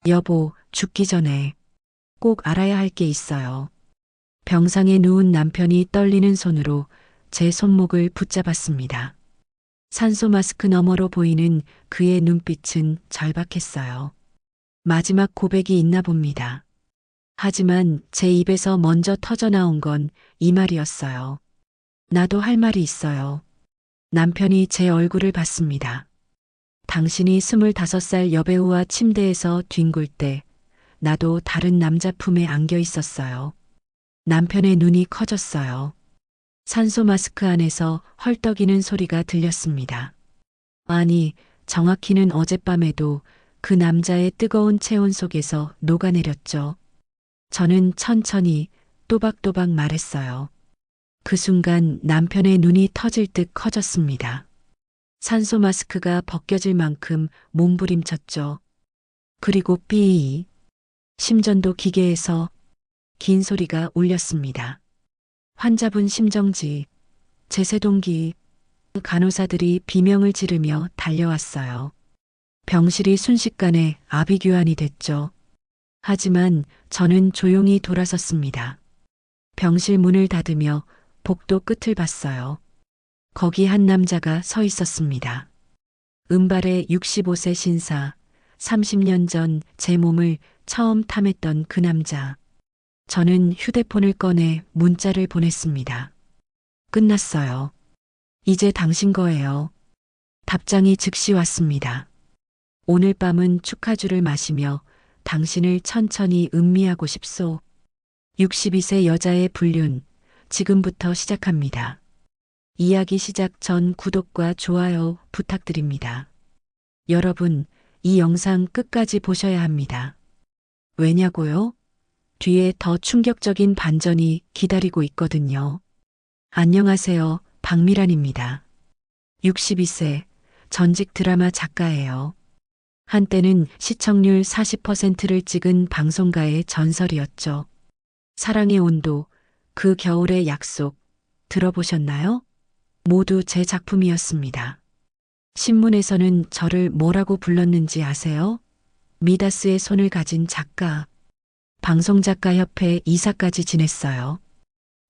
여보, 죽기 전에 꼭 알아야 할 게 있어요. 병상에 누운 남편이 떨리는 손으로 제 손목을 붙잡았습니다. 산소 마스크 너머로 보이는 그의 눈빛은 절박했어요. 마지막 고백이 있나 봅니다. 하지만 제 입에서 먼저 터져나온 건 이 말이었어요. 나도 할 말이 있어요. 남편이 제 얼굴을 봤습니다. 당신이 25살 여배우와 침대에서 뒹굴 때 나도 다른 남자 품에 안겨 있었어요. 남편의 눈이 커졌어요. 산소 마스크 안에서 헐떡이는 소리가 들렸습니다. 아니, 정확히는 어젯밤에도 그 남자의 뜨거운 체온 속에서 녹아내렸죠. 저는 천천히 또박또박 말했어요. 그 순간 남편의 눈이 터질 듯 커졌습니다. 산소 마스크가 벗겨질 만큼 몸부림쳤죠. 그리고 삐 심전도 기계에서 긴 소리가 울렸습니다. 환자분 심정지, 제세동기, 간호사들이 비명을 지르며 달려왔어요. 병실이 순식간에 아비규환이 됐죠. 하지만 저는 조용히 돌아섰습니다. 병실 문을 닫으며 복도 끝을 봤어요. 거기 한 남자가 서 있었습니다. 은발의 65세 신사, 30년 전 제 몸을 처음 탐했던 그 남자. 저는 휴대폰을 꺼내 문자를 보냈습니다. 끝났어요. 이제 당신 거예요. 답장이 즉시 왔습니다. 오늘 밤은 축하주를 마시며 당신을 천천히 음미하고 싶소. 62세 여자의 불륜, 지금부터 시작합니다. 이야기 시작 전 구독과 좋아요 부탁드립니다. 여러분, 이 영상 끝까지 보셔야 합니다. 왜냐고요? 뒤에 더 충격적인 반전이 기다리고 있거든요. 안녕하세요. 박미란입니다. 62세, 전직 드라마 작가예요. 한때는 시청률 40%를 찍은 방송가의 전설이었죠. 사랑의 온도, 그 겨울의 약속, 들어보셨나요? 모두 제 작품이었습니다. 신문에서는 저를 뭐라고 불렀는지 아세요? 미다스의 손을 가진 작가. 방송작가협회 이사까지 지냈어요.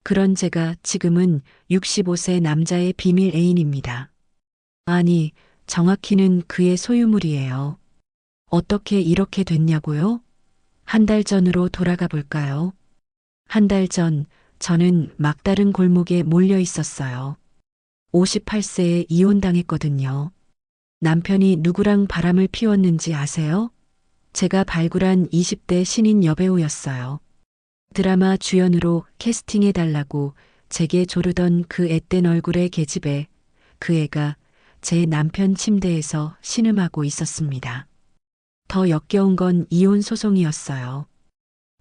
그런 제가 지금은 65세 남자의 비밀 애인입니다. 아니, 정확히는 그의 소유물이에요. 어떻게 이렇게 됐냐고요? 한 달 전으로 돌아가 볼까요? 한 달 전, 저는 막다른 골목에 몰려 있었어요. 58세에 이혼당했거든요. 남편이 누구랑 바람을 피웠는지 아세요? 제가 발굴한 20대 신인 여배우였어요. 드라마 주연으로 캐스팅해달라고 제게 조르던 그 앳된 얼굴의 계집애, 그 애가 제 남편 침대에서 신음하고 있었습니다. 더 역겨운 건 이혼 소송이었어요.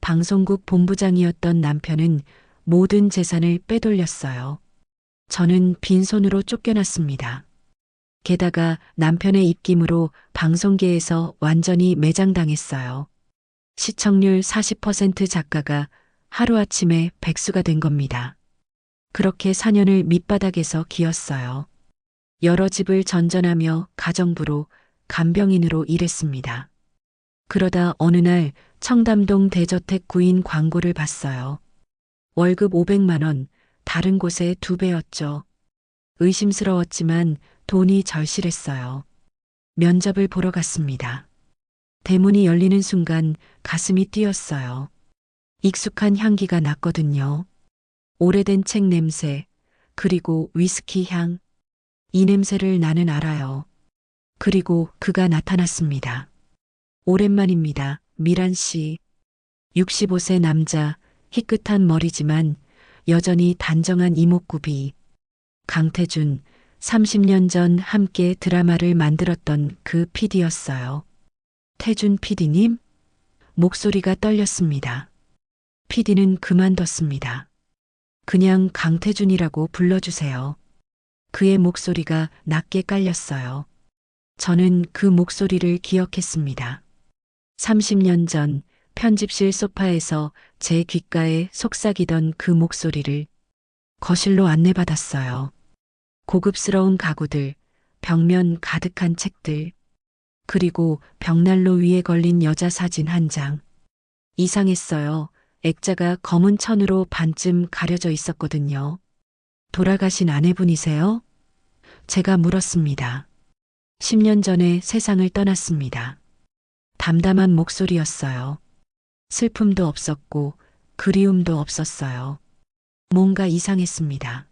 방송국 본부장이었던 남편은 모든 재산을 빼돌렸어요. 저는 빈손으로 쫓겨났습니다. 게다가 남편의 입김으로 방송계에서 완전히 매장당했어요. 시청률 40% 작가가 하루아침에 백수가 된 겁니다. 그렇게 4년을 밑바닥에서 기었어요. 여러 집을 전전하며 가정부로 간병인으로 일했습니다. 그러다 어느 날 청담동 대저택 구인 광고를 봤어요. 월급 500만 원, 다른 곳에 2배였죠. 의심스러웠지만 돈이 절실했어요. 면접을 보러 갔습니다. 대문이 열리는 순간 가슴이 뛰었어요. 익숙한 향기가 났거든요. 오래된 책 냄새, 그리고 위스키 향. 이 냄새를 나는 알아요. 그리고 그가 나타났습니다. 오랜만입니다. 미란 씨. 65세 남자, 희끗한 머리지만 여전히 단정한 이목구비. 강태준, 30년 전 함께 드라마를 만들었던 그 PD였어요. 태준 PD님? 목소리가 떨렸습니다. PD는 그만뒀습니다. 그냥 강태준이라고 불러주세요. 그의 목소리가 낮게 깔렸어요. 저는 그 목소리를 기억했습니다. 30년 전 편집실 소파에서 제 귓가에 속삭이던 그 목소리를 거실로 안내받았어요. 고급스러운 가구들, 벽면 가득한 책들. 그리고 벽난로 위에 걸린 여자 사진 한 장. 이상했어요. 액자가 검은 천으로 반쯤 가려져 있었거든요. 돌아가신 아내분이세요? 제가 물었습니다. 10년 전에 세상을 떠났습니다. 담담한 목소리였어요. 슬픔도 없었고 그리움도 없었어요. 뭔가 이상했습니다.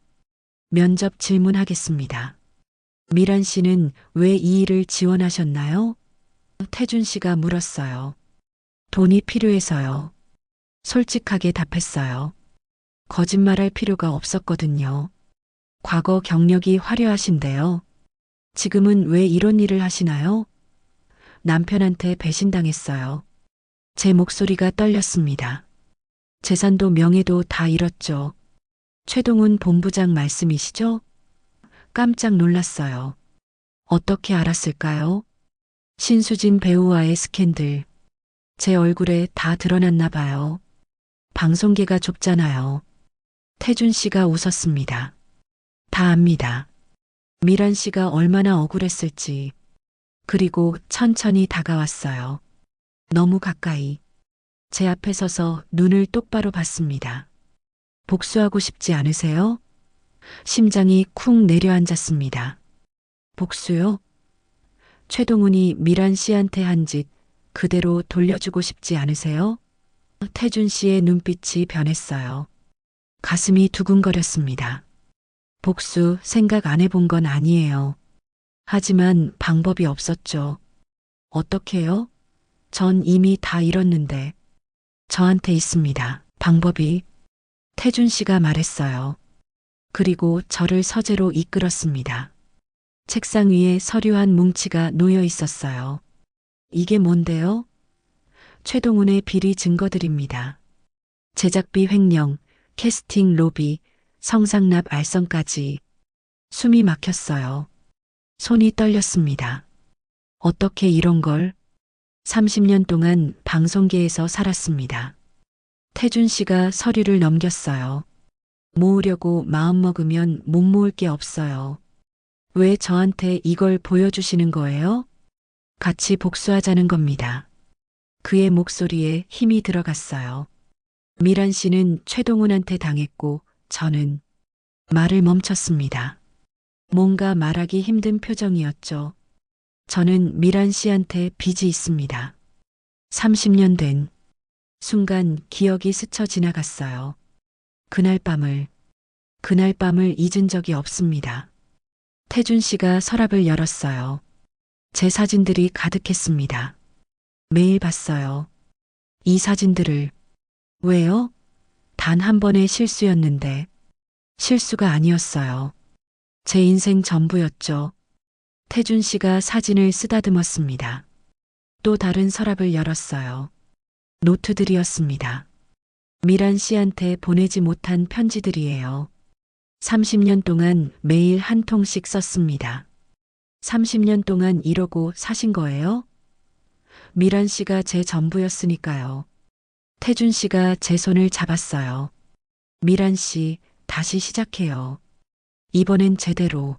면접 질문하겠습니다. 미란 씨는 왜 이 일을 지원하셨나요? 태준 씨가 물었어요. 돈이 필요해서요. 솔직하게 답했어요. 거짓말할 필요가 없었거든요. 과거 경력이 화려하신데요. 지금은 왜 이런 일을 하시나요? 남편한테 배신당했어요. 제 목소리가 떨렸습니다. 재산도 명예도 다 잃었죠. 최동훈 본부장 말씀이시죠? 깜짝 놀랐어요. 어떻게 알았을까요? 신수진 배우와의 스캔들. 제 얼굴에 다 드러났나 봐요. 방송계가 좁잖아요. 태준 씨가 웃었습니다. 다 압니다. 미란 씨가 얼마나 억울했을지. 그리고 천천히 다가왔어요. 너무 가까이. 제 앞에 서서 눈을 똑바로 봤습니다. 복수하고 싶지 않으세요? 심장이 쿵 내려앉았습니다. 복수요? 최동훈이 미란 씨한테 한 짓 그대로 돌려주고 싶지 않으세요? 태준 씨의 눈빛이 변했어요. 가슴이 두근거렸습니다. 복수 생각 안 해본 건 아니에요. 하지만 방법이 없었죠. 어떻게요? 전 이미 다 잃었는데. 저한테 있습니다. 방법이. 태준 씨가 말했어요. 그리고 저를 서재로 이끌었습니다. 책상 위에 서류 한 뭉치가 놓여 있었어요. 이게 뭔데요? 최동훈의 비리 증거들입니다. 제작비 횡령, 캐스팅 로비, 성상납 알선까지. 숨이 막혔어요. 손이 떨렸습니다. 어떻게 이런 걸? 30년 동안 방송계에서 살았습니다. 태준 씨가 서류를 넘겼어요. 모으려고 마음먹으면 못 모을 게 없어요. 왜 저한테 이걸 보여주시는 거예요? 같이 복수하자는 겁니다. 그의 목소리에 힘이 들어갔어요. 미란 씨는 최동훈한테 당했고 저는 말을 멈췄습니다. 뭔가 말하기 힘든 표정이었죠. 저는 미란 씨한테 빚이 있습니다. 30년 된 순간 기억이 스쳐 지나갔어요. 그날 밤을 잊은 적이 없습니다. 태준 씨가 서랍을 열었어요. 제 사진들이 가득했습니다. 매일 봤어요. 이 사진들을. 왜요? 단 한 번의 실수였는데. 실수가 아니었어요. 제 인생 전부였죠. 태준 씨가 사진을 쓰다듬었습니다. 또 다른 서랍을 열었어요. 노트들이었습니다. 미란 씨한테 보내지 못한 편지들이에요. 30년 동안 매일 한 통씩 썼습니다. 30년 동안 이러고 사신 거예요? 미란 씨가 제 전부였으니까요. 태준 씨가 제 손을 잡았어요. 미란 씨, 다시 시작해요. 이번엔 제대로.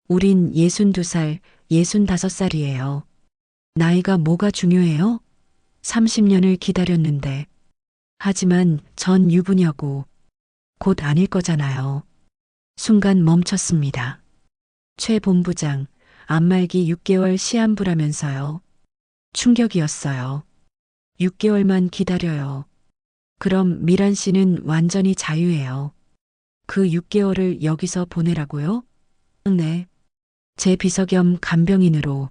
우린 62살, 65살이에요. 나이가 뭐가 중요해요? 30년을 기다렸는데. 하지만 전 유부녀고 곧 아닐 거잖아요. 순간 멈췄습니다. 최 본부장, 안말기 6개월 시한부라면서요. 충격이었어요. 6개월만 기다려요. 그럼 미란 씨는 완전히 자유예요. 그 6개월을 여기서 보내라고요? 네. 제 비서 겸 간병인으로.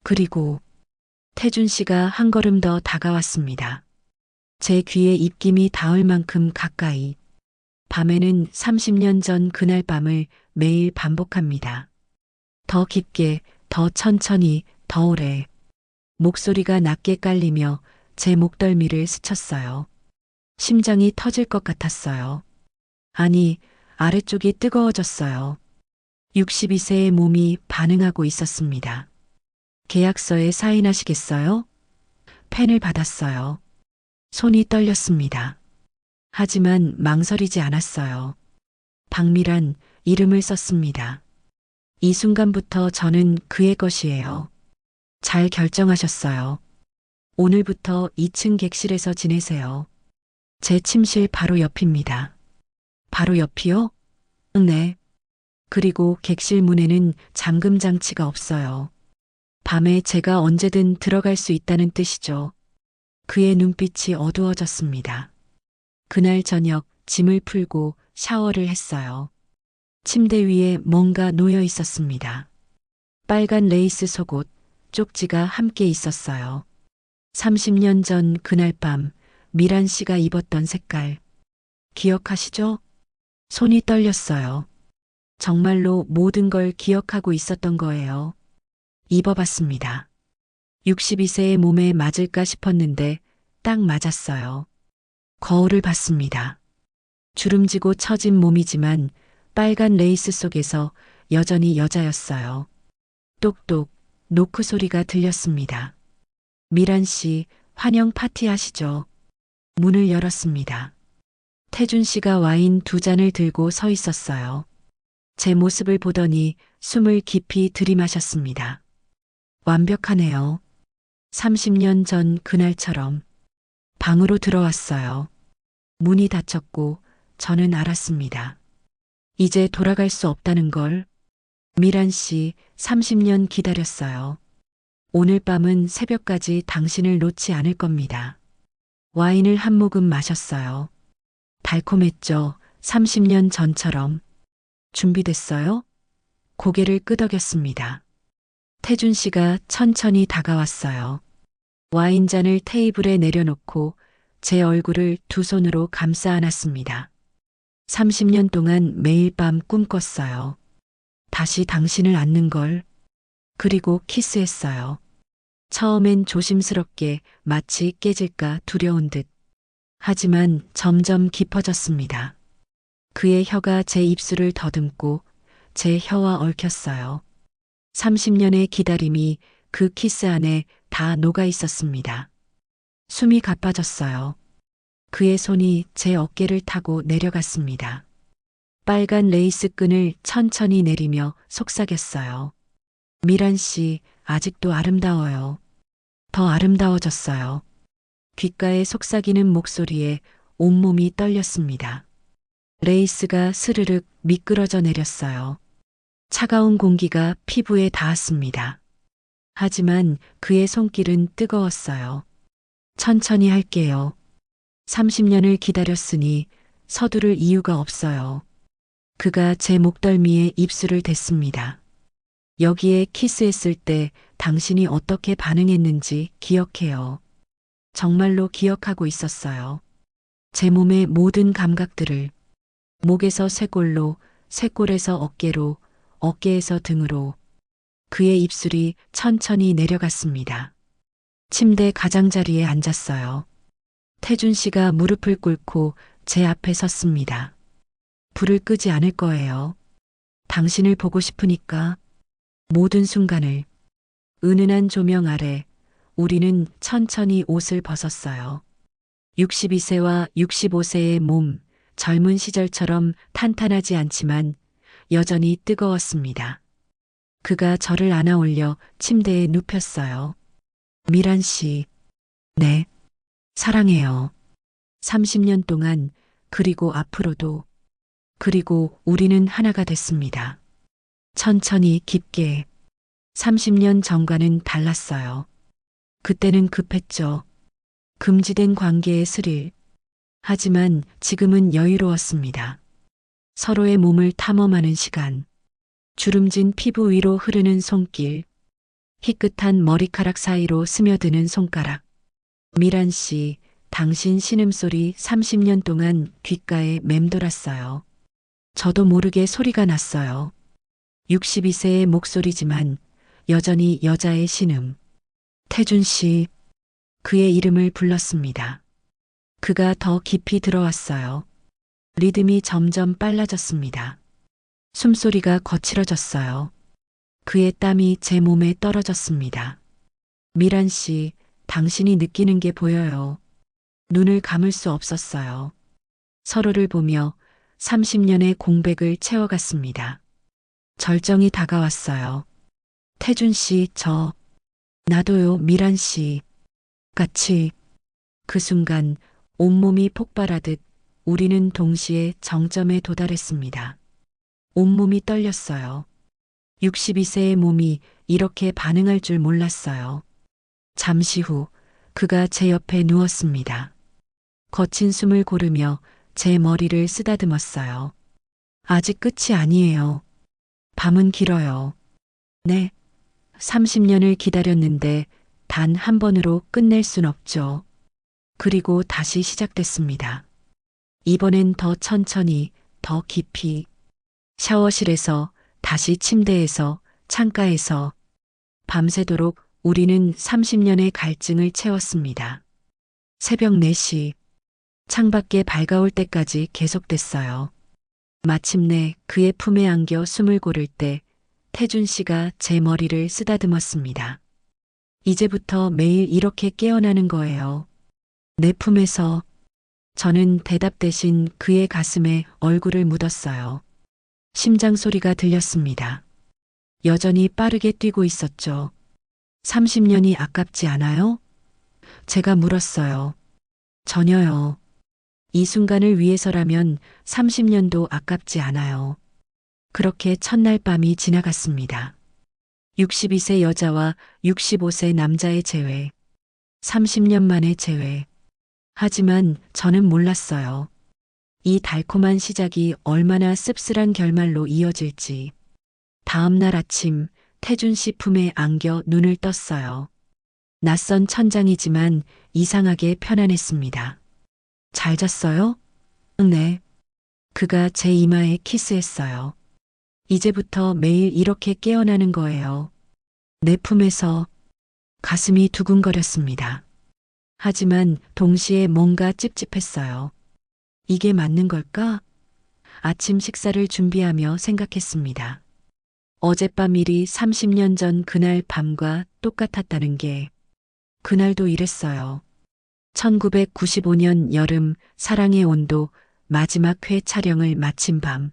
그리고 태준 씨가 한 걸음 더 다가왔습니다. 제 귀에 입김이 닿을 만큼 가까이. 밤에는 30년 전 그날 밤을 매일 반복합니다. 더 깊게, 더 천천히, 더 오래. 목소리가 낮게 깔리며 제 목덜미를 스쳤어요. 심장이 터질 것 같았어요. 아니, 아래쪽이 뜨거워졌어요. 62세의 몸이 반응하고 있었습니다. 계약서에 사인하시겠어요? 펜을 받았어요. 손이 떨렸습니다. 하지만 망설이지 않았어요. 박미란 이름을 썼습니다. 이 순간부터 저는 그의 것이에요. 잘 결정하셨어요. 오늘부터 2층 객실에서 지내세요. 제 침실 바로 옆입니다. 바로 옆이요? 네. 그리고 객실 문에는 잠금 장치가 없어요. 밤에 제가 언제든 들어갈 수 있다는 뜻이죠. 그의 눈빛이 어두워졌습니다. 그날 저녁 짐을 풀고 샤워를 했어요. 침대 위에 뭔가 놓여 있었습니다. 빨간 레이스 속옷, 쪽지가 함께 있었어요. 30년 전 그날 밤 미란 씨가 입었던 색깔. 기억하시죠? 손이 떨렸어요. 정말로 모든 걸 기억하고 있었던 거예요. 입어봤습니다. 62세의 몸에 맞을까 싶었는데 딱 맞았어요. 거울을 봤습니다. 주름지고 처진 몸이지만 빨간 레이스 속에서 여전히 여자였어요. 똑똑, 노크 소리가 들렸습니다. 미란 씨, 환영 파티 하시죠? 문을 열었습니다. 태준 씨가 와인 2잔을 들고 서 있었어요. 제 모습을 보더니 숨을 깊이 들이마셨습니다. 완벽하네요. 30년 전 그날처럼 방으로 들어왔어요. 문이 닫혔고 저는 알았습니다. 이제 돌아갈 수 없다는 걸. 미란 씨, 30년 기다렸어요. 오늘 밤은 새벽까지 당신을 놓지 않을 겁니다. 와인을 한 모금 마셨어요. 달콤했죠. 30년 전처럼. 준비됐어요? 고개를 끄덕였습니다. 태준 씨가 천천히 다가왔어요. 와인잔을 테이블에 내려놓고 제 얼굴을 2손으로 감싸 안았습니다. 30년 동안 매일 밤 꿈꿨어요. 다시 당신을 안는 걸. 그리고 키스했어요. 처음엔 조심스럽게 마치 깨질까 두려운 듯. 하지만 점점 깊어졌습니다. 그의 혀가 제 입술을 더듬고 제 혀와 얽혔어요. 30년의 기다림이 그 키스 안에 다 녹아 있었습니다. 숨이 가빠졌어요. 그의 손이 제 어깨를 타고 내려갔습니다. 빨간 레이스 끈을 천천히 내리며 속삭였어요. 미란 씨, 아직도 아름다워요. 더 아름다워졌어요. 귓가에 속삭이는 목소리에 온몸이 떨렸습니다. 레이스가 스르륵 미끄러져 내렸어요. 차가운 공기가 피부에 닿았습니다. 하지만 그의 손길은 뜨거웠어요. 천천히 할게요. 30년을 기다렸으니 서두를 이유가 없어요. 그가 제 목덜미에 입술을 댔습니다. 여기에 키스했을 때 당신이 어떻게 반응했는지 기억해요. 정말로 기억하고 있었어요. 제 몸의 모든 감각들을. 목에서 쇄골로, 쇄골에서 어깨로, 어깨에서 등으로. 그의 입술이 천천히 내려갔습니다. 침대 가장자리에 앉았어요. 태준 씨가 무릎을 꿇고 제 앞에 섰습니다. 불을 끄지 않을 거예요. 당신을 보고 싶으니까. 모든 순간을. 은은한 조명 아래 우리는 천천히 옷을 벗었어요. 62세와 65세의 몸, 젊은 시절처럼 탄탄하지 않지만 여전히 뜨거웠습니다. 그가 저를 안아 올려 침대에 눕혔어요. 미란 씨, 네, 사랑해요. 30년 동안, 그리고 앞으로도, 그리고 우리는 하나가 됐습니다. 천천히 깊게. 30년 전과는 달랐어요. 그때는 급했죠. 금지된 관계의 스릴. 하지만 지금은 여유로웠습니다. 서로의 몸을 탐험하는 시간. 주름진 피부 위로 흐르는 손길. 희끗한 머리카락 사이로 스며드는 손가락. 미란 씨, 당신 신음소리 30년 동안 귓가에 맴돌았어요. 저도 모르게 소리가 났어요. 62세의 목소리지만 여전히 여자의 신음. 태준 씨, 그의 이름을 불렀습니다. 그가 더 깊이 들어왔어요. 리듬이 점점 빨라졌습니다. 숨소리가 거칠어졌어요. 그의 땀이 제 몸에 떨어졌습니다. 미란 씨, 당신이 느끼는 게 보여요. 눈을 감을 수 없었어요. 서로를 보며 30년의 공백을 채워갔습니다. 절정이 다가왔어요. 태준 씨, 나도요, 미란 씨. 같이. 그 순간 온몸이 폭발하듯 우리는 동시에 정점에 도달했습니다. 온몸이 떨렸어요. 62세의 몸이 이렇게 반응할 줄 몰랐어요. 잠시 후 그가 제 옆에 누웠습니다. 거친 숨을 고르며 제 머리를 쓰다듬었어요. 아직 끝이 아니에요. 밤은 길어요. 네, 30년을 기다렸는데 단 한 번으로 끝낼 순 없죠. 그리고 다시 시작됐습니다. 이번엔 더 천천히, 더 깊이. 샤워실에서, 다시 침대에서, 창가에서. 밤새도록 우리는 30년의 갈증을 채웠습니다. 새벽 4시. 창밖에 밝아올 때까지 계속됐어요. 마침내 그의 품에 안겨 숨을 고를 때 태준 씨가 제 머리를 쓰다듬었습니다. 이제부터 매일 이렇게 깨어나는 거예요. 내 품에서. 저는 대답 대신 그의 가슴에 얼굴을 묻었어요. 심장 소리가 들렸습니다. 여전히 빠르게 뛰고 있었죠. 30년이 아깝지 않아요? 제가 물었어요. 전혀요. 이 순간을 위해서라면 30년도 아깝지 않아요. 그렇게 첫날 밤이 지나갔습니다. 62세 여자와 65세 남자의 재회. 30년 만의 재회. 하지만 저는 몰랐어요. 이 달콤한 시작이 얼마나 씁쓸한 결말로 이어질지. 다음 날 아침 태준 씨 품에 안겨 눈을 떴어요. 낯선 천장이지만 이상하게 편안했습니다. 잘 잤어요? 네. 그가 제 이마에 키스했어요. 이제부터 매일 이렇게 깨어나는 거예요. 내 품에서. 가슴이 두근거렸습니다. 하지만 동시에 뭔가 찝찝했어요. 이게 맞는 걸까? 아침 식사를 준비하며 생각했습니다. 어젯밤 일이 30년 전 그날 밤과 똑같았다는 게 그날도 이랬어요. 1995년 여름 사랑의 온도 마지막 회 촬영을 마친 밤.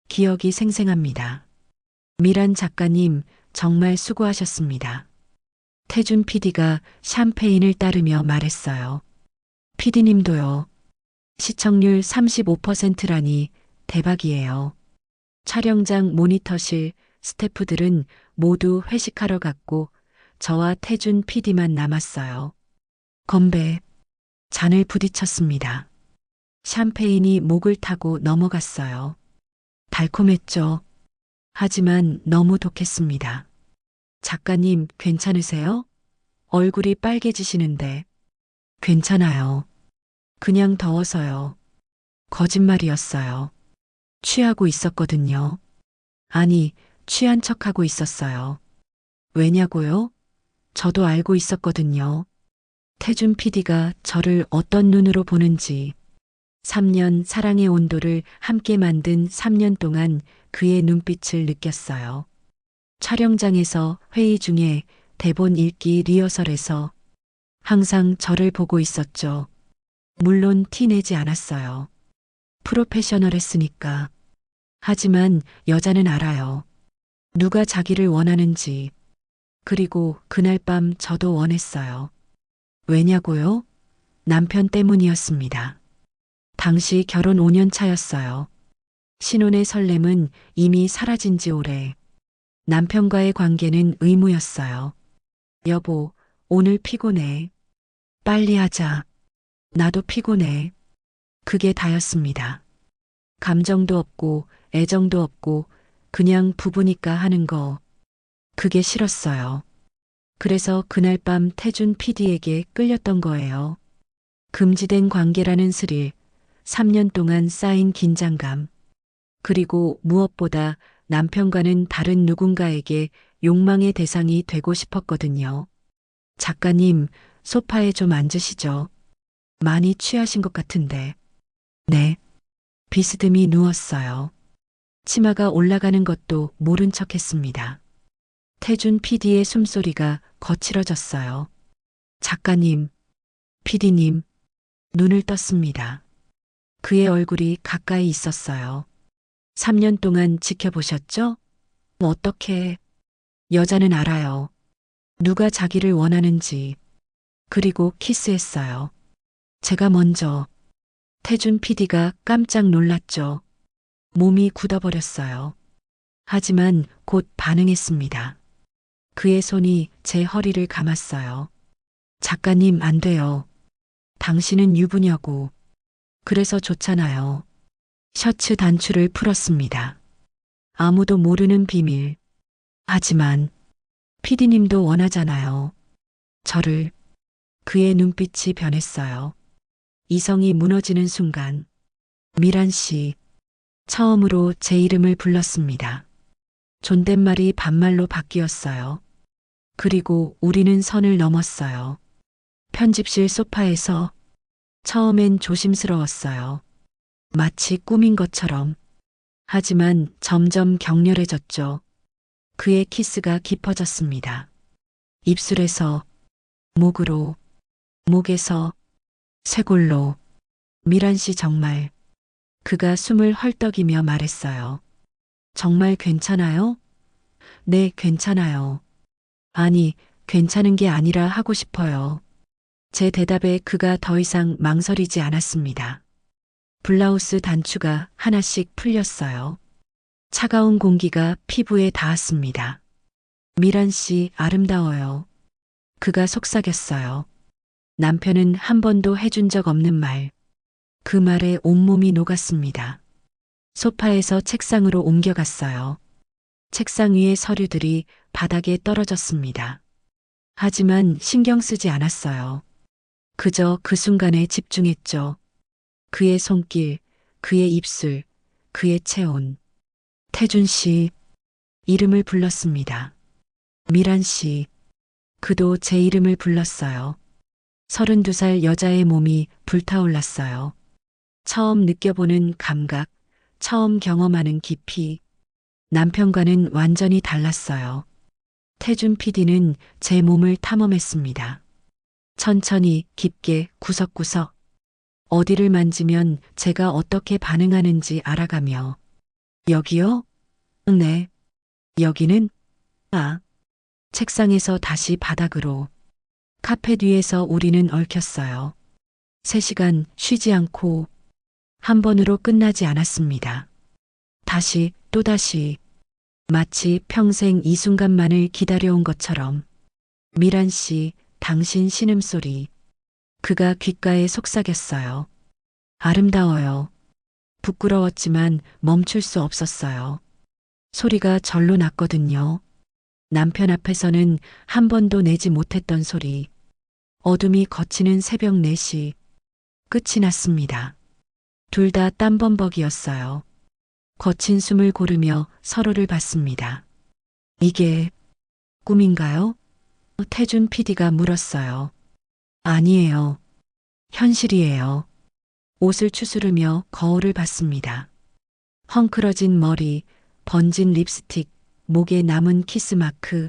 기억이 생생합니다. 미란 작가님 정말 수고하셨습니다. 태준 PD가 샴페인을 따르며 말했어요. PD님도요. 시청률 35%라니 대박이에요. 촬영장 모니터실 스태프들은 모두 회식하러 갔고 저와 태준 PD만 남았어요. 건배. 잔을 부딪혔습니다. 샴페인이 목을 타고 넘어갔어요. 달콤했죠. 하지만 너무 독했습니다. 작가님, 괜찮으세요? 얼굴이 빨개지시는데. 괜찮아요. 그냥 더워서요. 거짓말이었어요. 취하고 있었거든요. 아니, 취한 척하고 있었어요. 왜냐고요? 저도 알고 있었거든요. 태준 PD가 저를 어떤 눈으로 보는지. 3년 사랑의 온도를 함께 만든 3년 동안 그의 눈빛을 느꼈어요. 촬영장에서, 회의 중에, 대본 읽기 리허설에서 항상 저를 보고 있었죠. 물론 티 내지 않았어요. 프로페셔널했으니까. 하지만 여자는 알아요. 누가 자기를 원하는지. 그리고 그날 밤 저도 원했어요. 왜냐고요? 남편 때문이었습니다. 당시 결혼 5년 차였어요. 신혼의 설렘은 이미 사라진 지 오래. 남편과의 관계는 의무였어요. 여보, 오늘 피곤해. 빨리 하자. 나도 피곤해. 그게 다였습니다. 감정도 없고 애정도 없고 그냥 부부니까 하는 거. 그게 싫었어요. 그래서 그날 밤 태준 PD에게 끌렸던 거예요. 금지된 관계라는 스릴, 3년 동안 쌓인 긴장감, 그리고 무엇보다 남편과는 다른 누군가에게 욕망의 대상이 되고 싶었거든요. 작가님, 소파에 좀 앉으시죠. 많이 취하신 것 같은데. 네. 비스듬히 누웠어요. 치마가 올라가는 것도 모른 척 했습니다. 태준 PD의 숨소리가 거칠어졌어요. 작가님, PD님, 눈을 떴습니다. 그의 얼굴이 가까이 있었어요. 3년 동안 지켜보셨죠? 어떻게? 여자는 알아요. 누가 자기를 원하는지, 그리고 키스했어요. 제가 먼저. 태준 PD가 깜짝 놀랐죠. 몸이 굳어버렸어요. 하지만 곧 반응했습니다. 그의 손이 제 허리를 감았어요. 작가님, 안 돼요. 당신은 유부녀고. 그래서 좋잖아요. 셔츠 단추를 풀었습니다. 아무도 모르는 비밀. 하지만 PD님도 원하잖아요. 저를. 그의 눈빛이 변했어요. 이성이 무너지는 순간 미란 씨 처음으로 제 이름을 불렀습니다. 존댓말이 반말로 바뀌었어요. 그리고 우리는 선을 넘었어요. 편집실 소파에서 처음엔 조심스러웠어요. 마치 꿈인 것처럼. 하지만 점점 격렬해졌죠. 그의 키스가 깊어졌습니다. 입술에서, 목으로, 목에서, 쇄골로. 미란 씨 정말. 그가 숨을 헐떡이며 말했어요. 정말 괜찮아요? 네, 괜찮아요. 아니, 괜찮은 게 아니라 하고 싶어요. 제 대답에 그가 더 이상 망설이지 않았습니다. 블라우스 단추가 하나씩 풀렸어요. 차가운 공기가 피부에 닿았습니다. 미란 씨, 아름다워요. 그가 속삭였어요. 남편은 한 번도 해준 적 없는 말. 그 말에 온몸이 녹았습니다. 소파에서 책상으로 옮겨갔어요. 책상 위의 서류들이 바닥에 떨어졌습니다. 하지만 신경 쓰지 않았어요. 그저 그 순간에 집중했죠. 그의 손길, 그의 입술, 그의 체온. 태준 씨, 이름을 불렀습니다. 미란 씨, 그도 제 이름을 불렀어요. 32살 여자의 몸이 불타올랐어요. 처음 느껴보는 감각, 처음 경험하는 깊이. 남편과는 완전히 달랐어요. 태준 PD는 제 몸을 탐험했습니다. 천천히, 깊게, 구석구석. 어디를 만지면 제가 어떻게 반응하는지 알아가며. 여기요? 네. 여기는? 아. 책상에서 다시 바닥으로. 카페 뒤에서 우리는 얽혔어요. 3시간 쉬지 않고 한 번으로 끝나지 않았습니다. 다시, 또다시. 마치 평생 이 순간만을 기다려온 것처럼. 미란 씨, 당신 신음소리. 그가 귓가에 속삭였어요. 아름다워요. 부끄러웠지만 멈출 수 없었어요. 소리가 절로 났거든요. 남편 앞에서는 한 번도 내지 못했던 소리. 어둠이 걷히는 새벽 4시. 끝이 났습니다. 둘 다 땀범벅이었어요. 거친 숨을 고르며 서로를 봤습니다. 이게 꿈인가요? 태준 PD가 물었어요. 아니에요. 현실이에요. 옷을 추스르며 거울을 봤습니다. 헝클어진 머리, 번진 립스틱, 목에 남은 키스마크.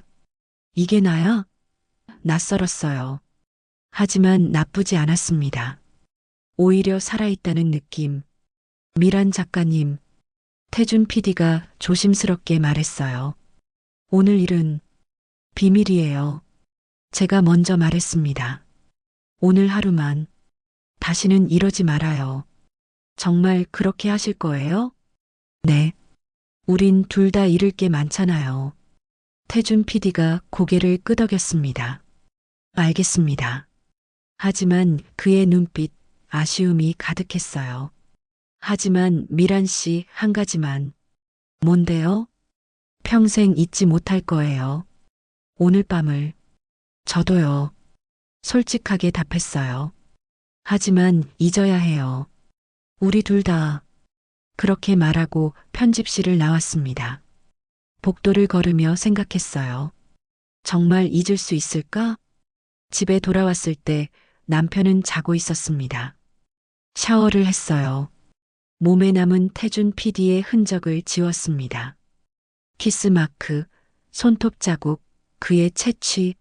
이게 나야? 낯설었어요. 하지만 나쁘지 않았습니다. 오히려 살아있다는 느낌. 미란 작가님, 태준 PD가 조심스럽게 말했어요. 오늘 일은 비밀이에요. 제가 먼저 말했습니다. 오늘 하루만. 다시는 이러지 말아요. 정말 그렇게 하실 거예요? 네. 우린 둘 다 잃을 게 많잖아요. 태준 PD가 고개를 끄덕였습니다. 알겠습니다. 하지만 그의 눈빛, 아쉬움이 가득했어요. 하지만 미란 씨, 한 가지만. 뭔데요? 평생 잊지 못할 거예요. 오늘 밤을. 저도요. 솔직하게 답했어요. 하지만 잊어야 해요. 우리 둘 다. 그렇게 말하고 편집실을 나왔습니다. 복도를 걸으며 생각했어요. 정말 잊을 수 있을까? 집에 돌아왔을 때 남편은 자고 있었습니다. 샤워를 했어요. 몸에 남은 태준 PD의 흔적을 지웠습니다. 키스마크, 손톱 자국, 그의 채취.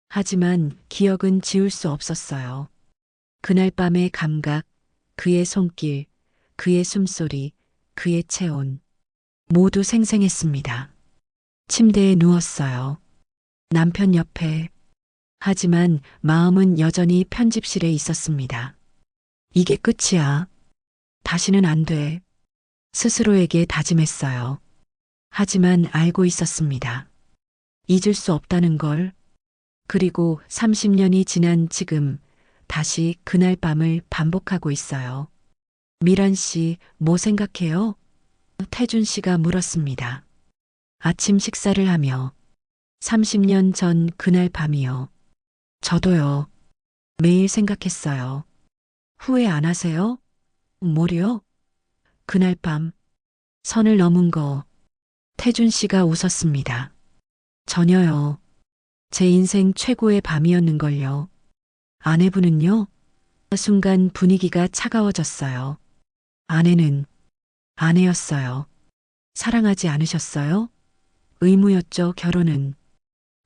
하지만 기억은 지울 수 없었어요. 그날 밤의 감각, 그의 손길, 그의 숨소리, 그의 체온. 모두 생생했습니다. 침대에 누웠어요. 남편 옆에. 하지만 마음은 여전히 편집실에 있었습니다. 이게 끝이야. 다시는 안 돼. 스스로에게 다짐했어요. 하지만 알고 있었습니다. 잊을 수 없다는 걸. 그리고 30년이 지난 지금 다시 그날 밤을 반복하고 있어요. 미란 씨, 뭐 생각해요? 태준 씨가 물었습니다. 아침 식사를 하며 30년 전 그날 밤이요. 저도요. 매일 생각했어요. 후회 안 하세요? 뭐요? 그날 밤 선을 넘은 거. 태준 씨가 웃었습니다. 전혀요. 제 인생 최고의 밤이었는걸요. 아내분은요? 순간 분위기가 차가워졌어요. 아내는 아내였어요. 사랑하지 않으셨어요? 의무였죠, 결혼은.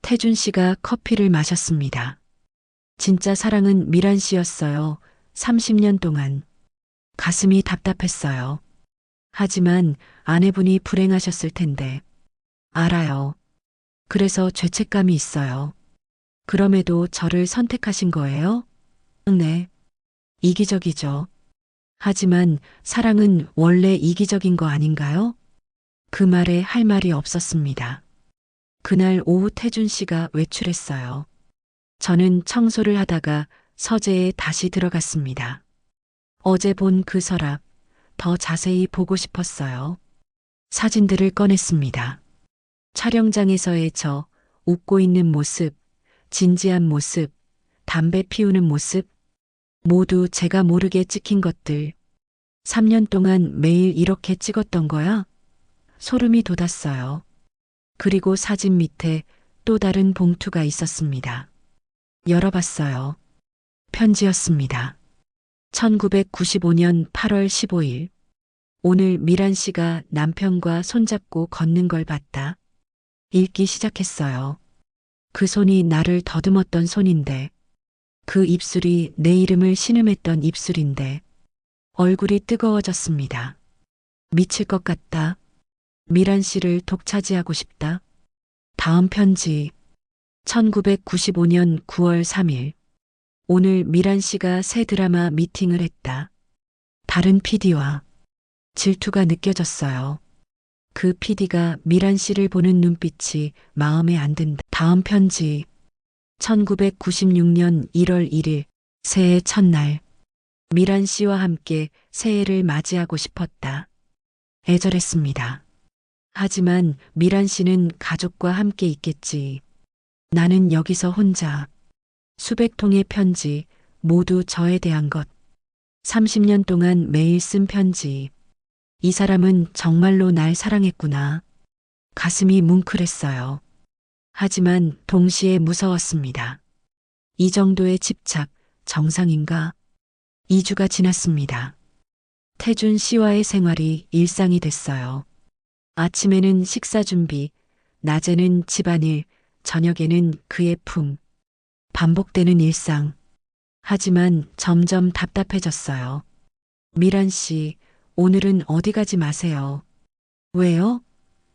태준 씨가 커피를 마셨습니다. 진짜 사랑은 미란 씨였어요. 30년 동안. 가슴이 답답했어요. 하지만 아내분이 불행하셨을 텐데. 알아요. 그래서 죄책감이 있어요. 그럼에도 저를 선택하신 거예요? 네. 이기적이죠. 하지만 사랑은 원래 이기적인 거 아닌가요? 그 말에 할 말이 없었습니다. 그날 오후 태준 씨가 외출했어요. 저는 청소를 하다가 서재에 다시 들어갔습니다. 어제 본 그 서랍, 더 자세히 보고 싶었어요. 사진들을 꺼냈습니다. 촬영장에서의 저, 웃고 있는 모습, 진지한 모습, 담배 피우는 모습, 모두 제가 모르게 찍힌 것들. 3년 동안 매일 이렇게 찍었던 거야? 소름이 돋았어요. 그리고 사진 밑에 또 다른 봉투가 있었습니다. 열어봤어요. 편지였습니다. 1995년 8월 15일. 오늘 미란 씨가 남편과 손잡고 걷는 걸 봤다. 읽기 시작했어요. 그 손이 나를 더듬었던 손인데, 그 입술이 내 이름을 신음했던 입술인데, 얼굴이 뜨거워졌습니다. 미칠 것 같다. 미란 씨를 독차지하고 싶다. 다음 편지. 1995년 9월 3일. 오늘 미란 씨가 새 드라마 미팅을 했다. 다른 PD와 질투가 느껴졌어요. 그 PD가 미란 씨를 보는 눈빛이 마음에 안 든다. 다음 편지. 1996년 1월 1일. 새해 첫날. 미란 씨와 함께 새해를 맞이하고 싶었다. 애절했습니다. 하지만 미란 씨는 가족과 함께 있겠지. 나는 여기서 혼자. 수백 통의 편지, 모두 저에 대한 것. 30년 동안 매일 쓴 편지. 이 사람은 정말로 날 사랑했구나. 가슴이 뭉클했어요. 하지만 동시에 무서웠습니다. 이 정도의 집착, 정상인가? 2주가 지났습니다. 태준 씨와의 생활이 일상이 됐어요. 아침에는 식사 준비, 낮에는 집안일, 저녁에는 그의 품. 반복되는 일상. 하지만 점점 답답해졌어요. 미란 씨, 오늘은 어디 가지 마세요. 왜요?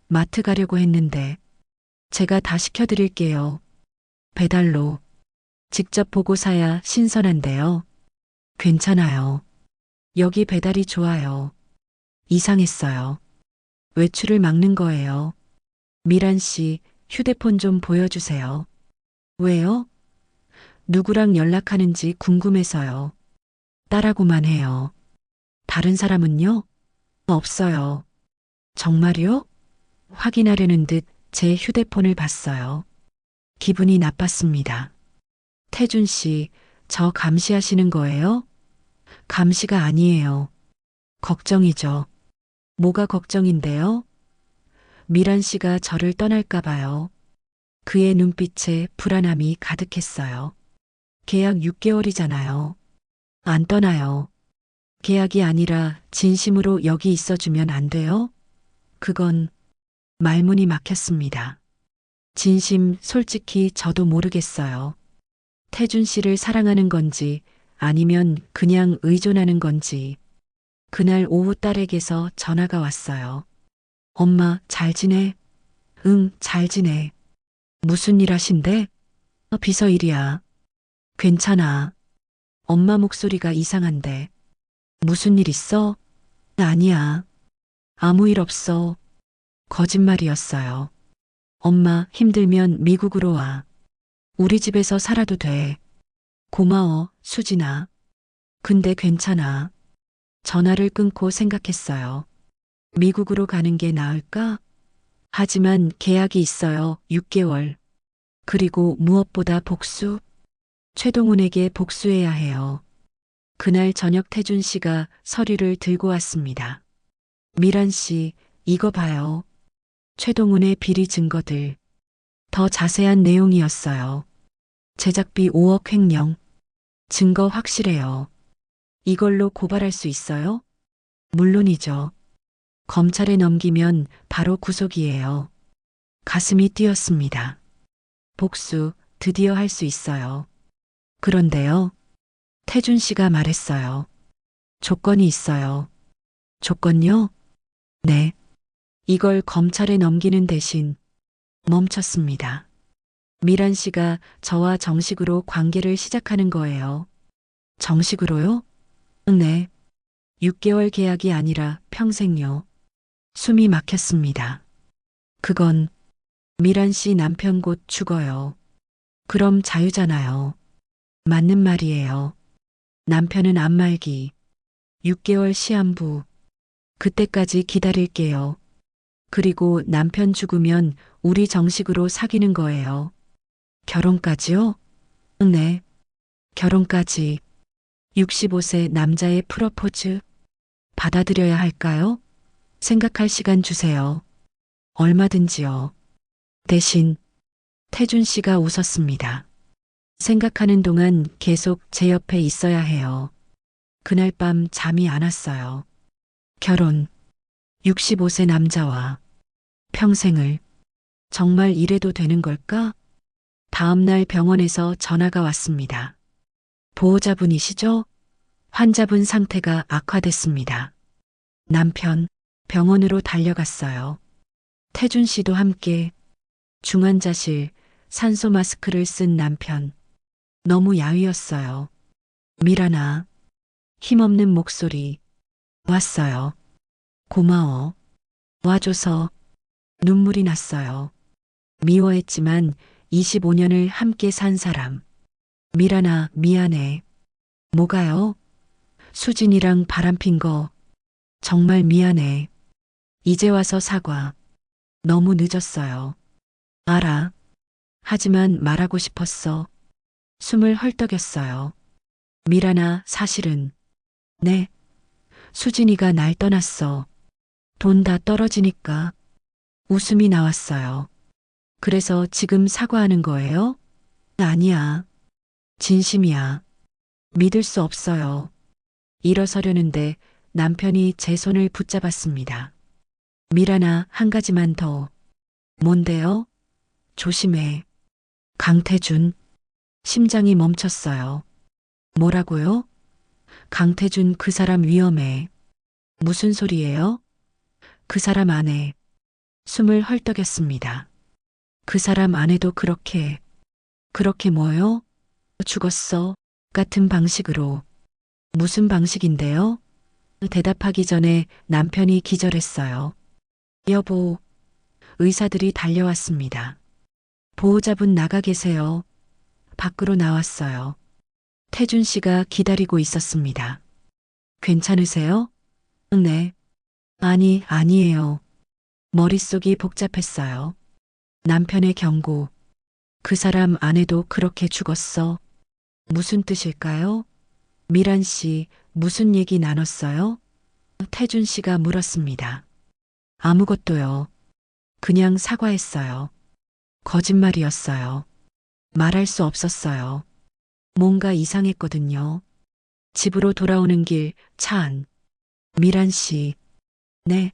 마트 가려고 했는데. 제가 다 시켜드릴게요. 배달로. 직접 보고 사야 신선한데요. 괜찮아요. 여기 배달이 좋아요. 이상했어요. 외출을 막는 거예요. 미란 씨, 휴대폰 좀 보여주세요. 왜요? 누구랑 연락하는지 궁금해서요. 딸하고만 해요. 다른 사람은요? 없어요. 정말요? 확인하려는 듯 제 휴대폰을 봤어요. 기분이 나빴습니다. 태준 씨, 저 감시하시는 거예요? 감시가 아니에요. 걱정이죠. 뭐가 걱정인데요? 미란 씨가 저를 떠날까 봐요. 그의 눈빛에 불안함이 가득했어요. 계약 6개월이잖아요. 안 떠나요. 계약이 아니라 진심으로 여기 있어주면 안 돼요? 그건 말문이 막혔습니다. 진심, 솔직히 저도 모르겠어요. 태준 씨를 사랑하는 건지 아니면 그냥 의존하는 건지. 그날 오후 딸에게서 전화가 왔어요. 엄마, 잘 지내? 응, 잘 지내. 무슨 일 하신대? 비서 일이야. 괜찮아. 엄마 목소리가 이상한데. 무슨 일 있어? 아니야. 아무 일 없어. 거짓말이었어요. 엄마 힘들면 미국으로 와. 우리 집에서 살아도 돼. 고마워, 수진아. 근데 괜찮아. 전화를 끊고 생각했어요. 미국으로 가는 게 나을까? 하지만 계약이 있어요. 6개월. 그리고 무엇보다 복수? 최동훈에게 복수해야 해요. 그날 저녁 태준 씨가 서류를 들고 왔습니다. 미란 씨, 이거 봐요. 최동훈의 비리 증거들. 더 자세한 내용이었어요. 제작비 5억 횡령. 증거 확실해요. 이걸로 고발할 수 있어요? 물론이죠. 검찰에 넘기면 바로 구속이에요. 가슴이 뛰었습니다. 복수, 드디어 할 수 있어요. 그런데요. 태준 씨가 말했어요. 조건이 있어요. 조건요? 네. 이걸 검찰에 넘기는 대신 멈췄습니다. 미란 씨가 저와 정식으로 관계를 시작하는 거예요. 정식으로요? 네. 6개월 계약이 아니라 평생요. 숨이 막혔습니다. 그건 미란 씨 남편 곧 죽어요. 그럼 자유잖아요. 맞는 말이에요. 남편은 안말기. 6개월 시한부. 그때까지 기다릴게요. 그리고 남편 죽으면 우리 정식으로 사귀는 거예요. 결혼까지요? 네. 결혼까지. 65세 남자의 프러포즈. 받아들여야 할까요? 생각할 시간 주세요. 얼마든지요. 대신 태준 씨가 웃었습니다. 생각하는 동안 계속 제 옆에 있어야 해요. 그날 밤 잠이 안 왔어요. 결혼. 65세 남자와 평생을. 정말 이래도 되는 걸까? 다음날 병원에서 전화가 왔습니다. 보호자분이시죠? 환자분 상태가 악화됐습니다. 남편, 병원으로 달려갔어요. 태준 씨도 함께. 중환자실, 산소 마스크를 쓴 남편. 너무 야위었어요. 미란아. 힘없는 목소리. 왔어요. 고마워. 와줘서. 눈물이 났어요. 미워했지만 25년을 함께 산 사람. 미란아, 미안해. 뭐가요? 수진이랑 바람핀 거. 정말 미안해. 이제 와서 사과. 너무 늦었어요. 알아. 하지만 말하고 싶었어. 숨을 헐떡였어요. 미란아, 사실은. 네. 수진이가 날 떠났어. 돈 다 떨어지니까. 웃음이 나왔어요. 그래서 지금 사과하는 거예요? 아니야. 진심이야. 믿을 수 없어요. 일어서려는데 남편이 제 손을 붙잡았습니다. 미란아, 한 가지만 더. 뭔데요? 조심해. 강태준. 심장이 멈췄어요. 뭐라고요? 강태준 그 사람 위험해. 무슨 소리예요? 그 사람 안에. 숨을 헐떡였습니다. 그 사람 안에도 그렇게 뭐요? 죽었어. 같은 방식으로. 무슨 방식인데요? 대답하기 전에 남편이 기절했어요. 여보, 의사들이 달려왔습니다. 보호자분 나가 계세요. 밖으로 나왔어요. 태준 씨가 기다리고 있었습니다. 괜찮으세요? 네. 아니, 아니에요. 머릿속이 복잡했어요. 남편의 경고. 그 사람 아내도 그렇게 죽었어. 무슨 뜻일까요? 미란 씨, 무슨 얘기 나눴어요? 태준 씨가 물었습니다. 아무것도요. 그냥 사과했어요. 거짓말이었어요. 말할 수 없었어요. 뭔가 이상했거든요. 집으로 돌아오는 길, 차 안. 미란 씨. 네.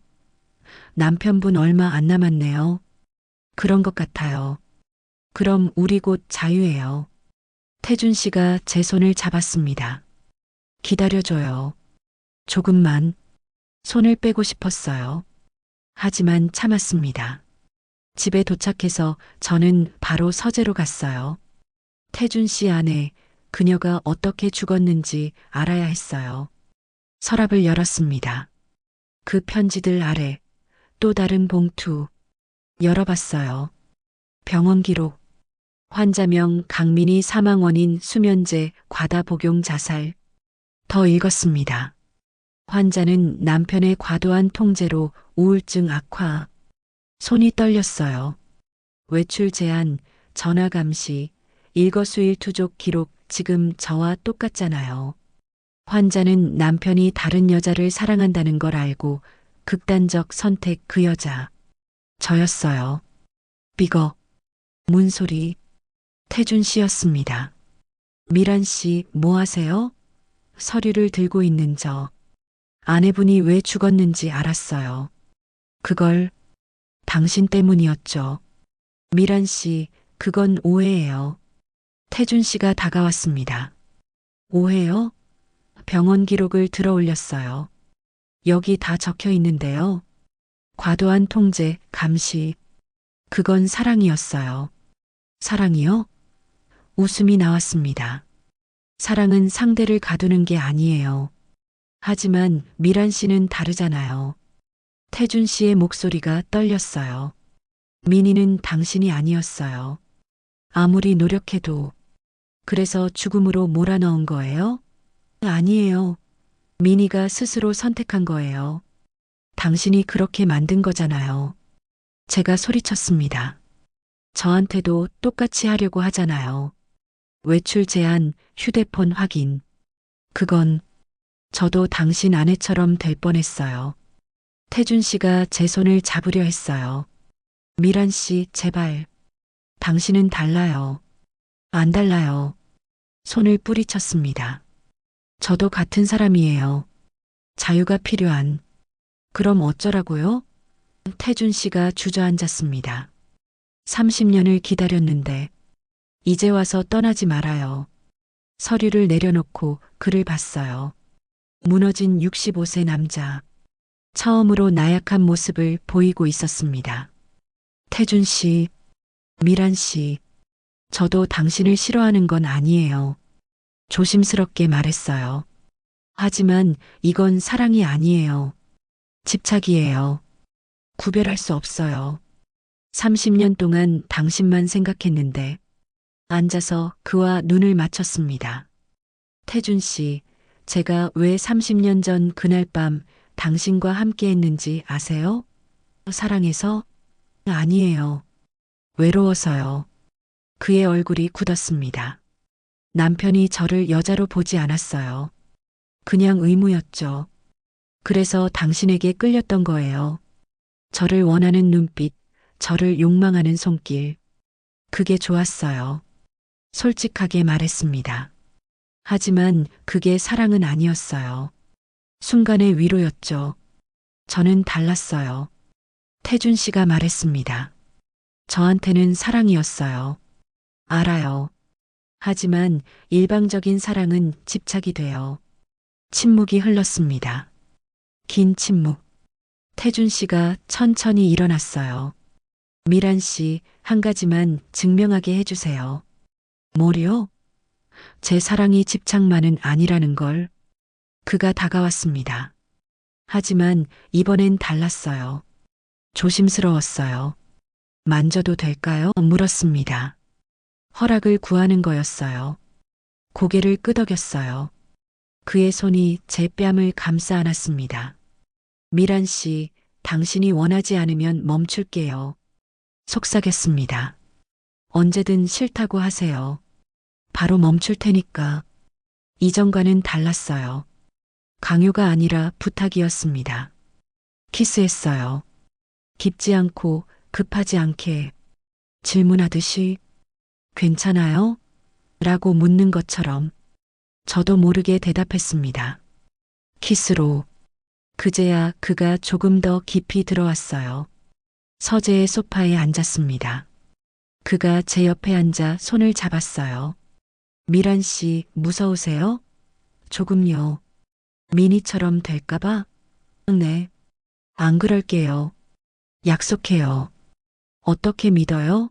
남편분 얼마 안 남았네요. 그런 것 같아요. 그럼 우리 곧 자유해요. 태준 씨가 제 손을 잡았습니다. 기다려줘요. 조금만. 손을 빼고 싶었어요. 하지만 참았습니다. 집에 도착해서 저는 바로 서재로 갔어요. 태준 씨 아내, 그녀가 어떻게 죽었는지 알아야 했어요. 서랍을 열었습니다. 그 편지들 아래 또 다른 봉투 열어봤어요. 병원 기록, 환자명 강민희 사망 원인 수면제 과다 복용 자살. 더 읽었습니다. 환자는 남편의 과도한 통제로 우울증 악화. 손이 떨렸어요. 외출 제한, 전화 감시, 일거수일투족 기록 지금 저와 똑같잖아요. 환자는 남편이 다른 여자를 사랑한다는 걸 알고 극단적 선택 그 여자. 저였어요. 삐거. 문소리. 태준 씨였습니다. 미란 씨, 뭐 하세요? 서류를 들고 있는 저. 아내분이 왜 죽었는지 알았어요. 그걸 당신 때문이었죠. 미란 씨, 그건 오해예요. 태준 씨가 다가왔습니다. 오해요? 병원 기록을 들어 올렸어요. 여기 다 적혀 있는데요. 과도한 통제, 감시. 그건 사랑이었어요. 사랑이요? 웃음이 나왔습니다. 사랑은 상대를 가두는 게 아니에요. 하지만 미란 씨는 다르잖아요. 태준 씨의 목소리가 떨렸어요. 민희는 당신이 아니었어요. 아무리 노력해도. 그래서 죽음으로 몰아넣은 거예요? 아니에요. 민희가 스스로 선택한 거예요. 당신이 그렇게 만든 거잖아요. 제가 소리쳤습니다. 저한테도 똑같이 하려고 하잖아요. 외출 제한, 휴대폰 확인. 그건 저도 당신 아내처럼 될 뻔했어요. 태준 씨가 제 손을 잡으려 했어요. 미란 씨, 제발. 당신은 달라요. 안 달라요. 손을 뿌리쳤습니다. 저도 같은 사람이에요. 자유가 필요한. 그럼 어쩌라고요? 태준 씨가 주저앉았습니다. 30년을 기다렸는데 이제 와서 떠나지 말아요. 서류를 내려놓고 글을 봤어요. 무너진 65세 남자. 처음으로 나약한 모습을 보이고 있었습니다. 태준 씨, 미란 씨, 저도 당신을 싫어하는 건 아니에요. 조심스럽게 말했어요. 하지만 이건 사랑이 아니에요. 집착이에요. 구별할 수 없어요. 30년 동안 당신만 생각했는데 앉아서 그와 눈을 맞췄습니다. 태준 씨, 제가 왜 30년 전 그날 밤 당신과 함께 했는지 아세요? 사랑해서? 아니에요. 외로워서요. 그의 얼굴이 굳었습니다. 남편이 저를 여자로 보지 않았어요. 그냥 의무였죠. 그래서 당신에게 끌렸던 거예요. 저를 원하는 눈빛, 저를 욕망하는 손길. 그게 좋았어요. 솔직하게 말했습니다. 하지만 그게 사랑은 아니었어요. 순간의 위로였죠. 저는 달랐어요. 태준 씨가 말했습니다. 저한테는 사랑이었어요. 알아요. 하지만 일방적인 사랑은 집착이 돼요. 침묵이 흘렀습니다. 긴 침묵. 태준 씨가 천천히 일어났어요. 미란 씨, 한 가지만 증명하게 해주세요. 뭐요? 제 사랑이 집착만은 아니라는 걸. 그가 다가왔습니다. 하지만 이번엔 달랐어요. 조심스러웠어요. 만져도 될까요? 물었습니다. 허락을 구하는 거였어요. 고개를 끄덕였어요. 그의 손이 제 뺨을 감싸 안았습니다. 미란 씨, 당신이 원하지 않으면 멈출게요. 속삭였습니다. 언제든 싫다고 하세요. 바로 멈출 테니까. 이전과는 달랐어요. 강요가 아니라 부탁이었습니다. 키스했어요. 깊지 않고 급하지 않게 질문하듯이 괜찮아요? 라고 묻는 것처럼 저도 모르게 대답했습니다. 키스로. 그제야 그가 조금 더 깊이 들어왔어요. 서재의 소파에 앉았습니다. 그가 제 옆에 앉아 손을 잡았어요. 미란 씨, 무서우세요? 조금요. 미니처럼 될까봐? 네. 안 그럴게요. 약속해요. 어떻게 믿어요?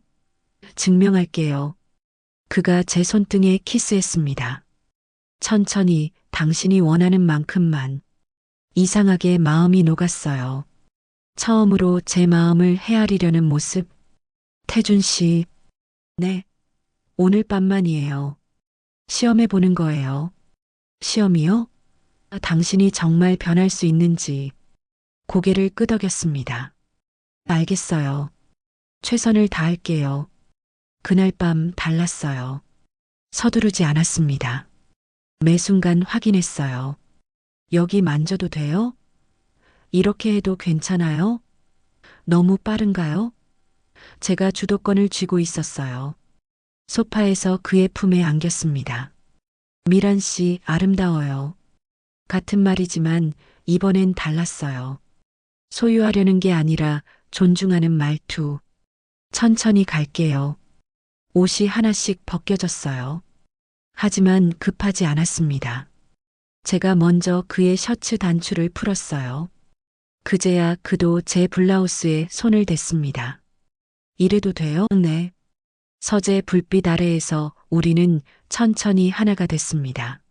증명할게요. 그가 제 손등에 키스했습니다. 천천히 당신이 원하는 만큼만. 이상하게 마음이 녹았어요. 처음으로 제 마음을 헤아리려는 모습. 태준 씨, 네, 오늘 밤만이에요. 시험해 보는 거예요. 시험이요? 당신이 정말 변할 수 있는지. 고개를 끄덕였습니다. 알겠어요. 최선을 다할게요. 그날 밤 달랐어요. 서두르지 않았습니다. 매 순간 확인했어요. 여기 만져도 돼요? 이렇게 해도 괜찮아요? 너무 빠른가요? 제가 주도권을 쥐고 있었어요. 소파에서 그의 품에 안겼습니다. 미란 씨 아름다워요. 같은 말이지만 이번엔 달랐어요. 소유하려는 게 아니라 존중하는 말투. 천천히 갈게요. 옷이 하나씩 벗겨졌어요. 하지만 급하지 않았습니다. 제가 먼저 그의 셔츠 단추를 풀었어요. 그제야 그도 제 블라우스에 손을 댔습니다. 이래도 돼요? 네. 서재 불빛 아래에서 우리는 천천히 하나가 됐습니다.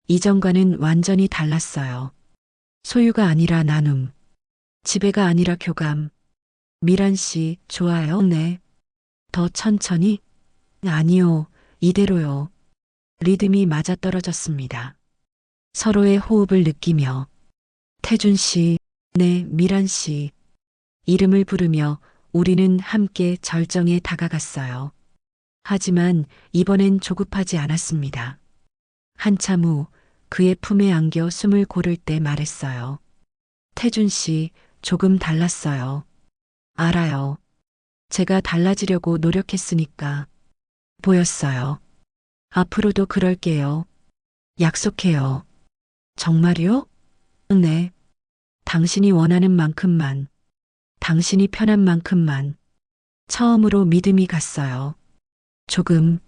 이전과는 완전히 달랐어요. 소유가 아니라 나눔. 지배가 아니라 교감. 미란 씨, 좋아요? 네. 더 천천히? 아니요, 이대로요. 리듬이 맞아떨어졌습니다. 서로의 호흡을 느끼며. 태준 씨, 네, 미란 씨. 이름을 부르며 우리는 함께 절정에 다가갔어요. 하지만 이번엔 조급하지 않았습니다. 한참 후 그의 품에 안겨 숨을 고를 때 말했어요. 태준 씨, 조금 달랐어요. 알아요. 제가 달라지려고 노력했으니까. 보였어요. 앞으로도 그럴게요. 약속해요. 정말요? 네. 당신이 원하는 만큼만. 당신이 편한 만큼만. 처음으로 믿음이 갔어요. 조금.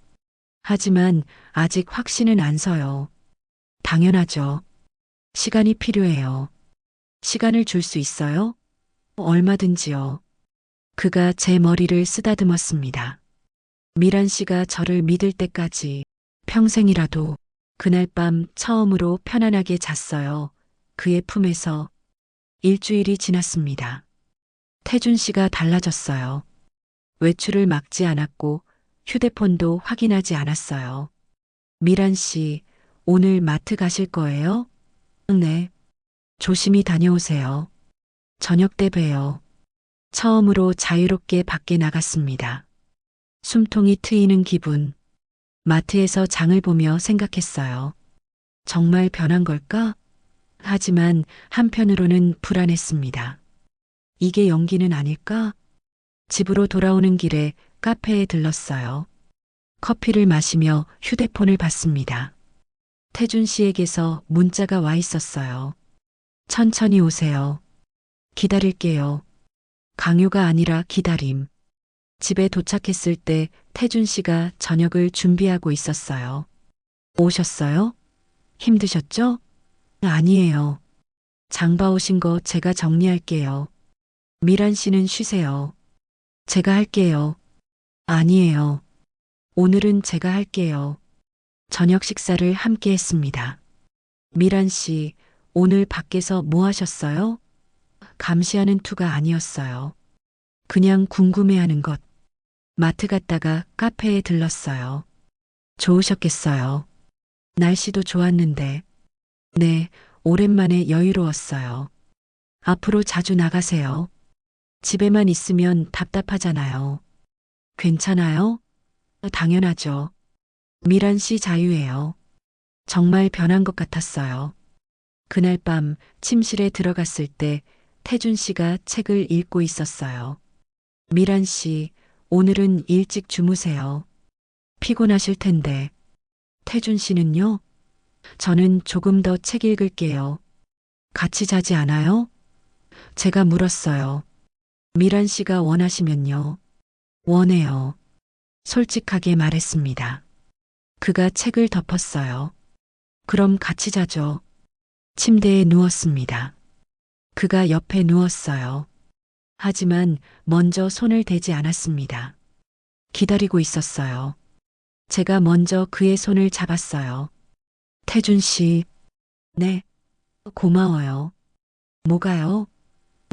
하지만 아직 확신은 안 서요. 당연하죠. 시간이 필요해요. 시간을 줄 수 있어요? 얼마든지요. 그가 제 머리를 쓰다듬었습니다. 미란 씨가 저를 믿을 때까지 평생이라도. 그날 밤 처음으로 편안하게 잤어요. 그의 품에서. 일주일이 지났습니다. 태준 씨가 달라졌어요. 외출을 막지 않았고 휴대폰도 확인하지 않았어요. 미란 씨, 오늘 마트 가실 거예요? 네. 조심히 다녀오세요. 저녁 때 봬요. 처음으로 자유롭게 밖에 나갔습니다. 숨통이 트이는 기분. 마트에서 장을 보며 생각했어요. 정말 변한 걸까? 하지만 한편으로는 불안했습니다. 이게 연기는 아닐까? 집으로 돌아오는 길에 카페에 들렀어요. 커피를 마시며 휴대폰을 봤습니다. 태준 씨에게서 문자가 와 있었어요. 천천히 오세요. 기다릴게요. 강요가 아니라 기다림. 집에 도착했을 때 태준 씨가 저녁을 준비하고 있었어요. 오셨어요? 힘드셨죠? 아니에요. 장 봐오신 거 제가 정리할게요. 미란 씨는 쉬세요. 제가 할게요. 아니에요. 오늘은 제가 할게요. 저녁 식사를 함께 했습니다. 미란 씨, 오늘 밖에서 뭐 하셨어요? 감시하는 투가 아니었어요. 그냥 궁금해하는 것. 마트 갔다가 카페에 들렀어요. 좋으셨겠어요. 날씨도 좋았는데. 네, 오랜만에 여유로웠어요. 앞으로 자주 나가세요. 집에만 있으면 답답하잖아요. 괜찮아요? 당연하죠. 미란 씨 자유예요. 정말 변한 것 같았어요. 그날 밤 침실에 들어갔을 때 태준 씨가 책을 읽고 있었어요. 미란 씨, 오늘은 일찍 주무세요. 피곤하실 텐데. 태준 씨는요? 저는 조금 더 책 읽을게요. 같이 자지 않아요? 제가 물었어요. 미란 씨가 원하시면요. 원해요. 솔직하게 말했습니다. 그가 책을 덮었어요. 그럼 같이 자죠. 침대에 누웠습니다. 그가 옆에 누웠어요. 하지만 먼저 손을 대지 않았습니다. 기다리고 있었어요. 제가 먼저 그의 손을 잡았어요. 태준 씨, 네, 고마워요. 뭐가요?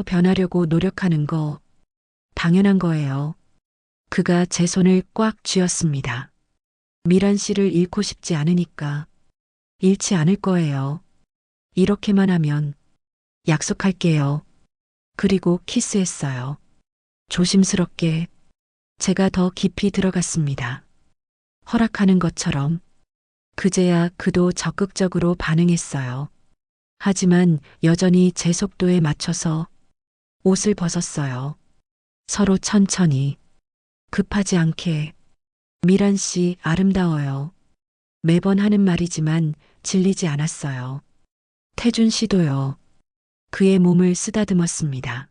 변하려고 노력하는 거 당연한 거예요. 그가 제 손을 꽉 쥐었습니다. 미란 씨를 잃고 싶지 않으니까 잃지 않을 거예요. 이렇게만 하면 약속할게요. 그리고 키스했어요. 조심스럽게 제가 더 깊이 들어갔습니다. 허락하는 것처럼 그제야 그도 적극적으로 반응했어요. 하지만 여전히 제 속도에 맞춰서 옷을 벗었어요. 서로 천천히, 급하지 않게. 미란 씨 아름다워요. 매번 하는 말이지만 질리지 않았어요. 태준 씨도요. 그의 몸을 쓰다듬었습니다.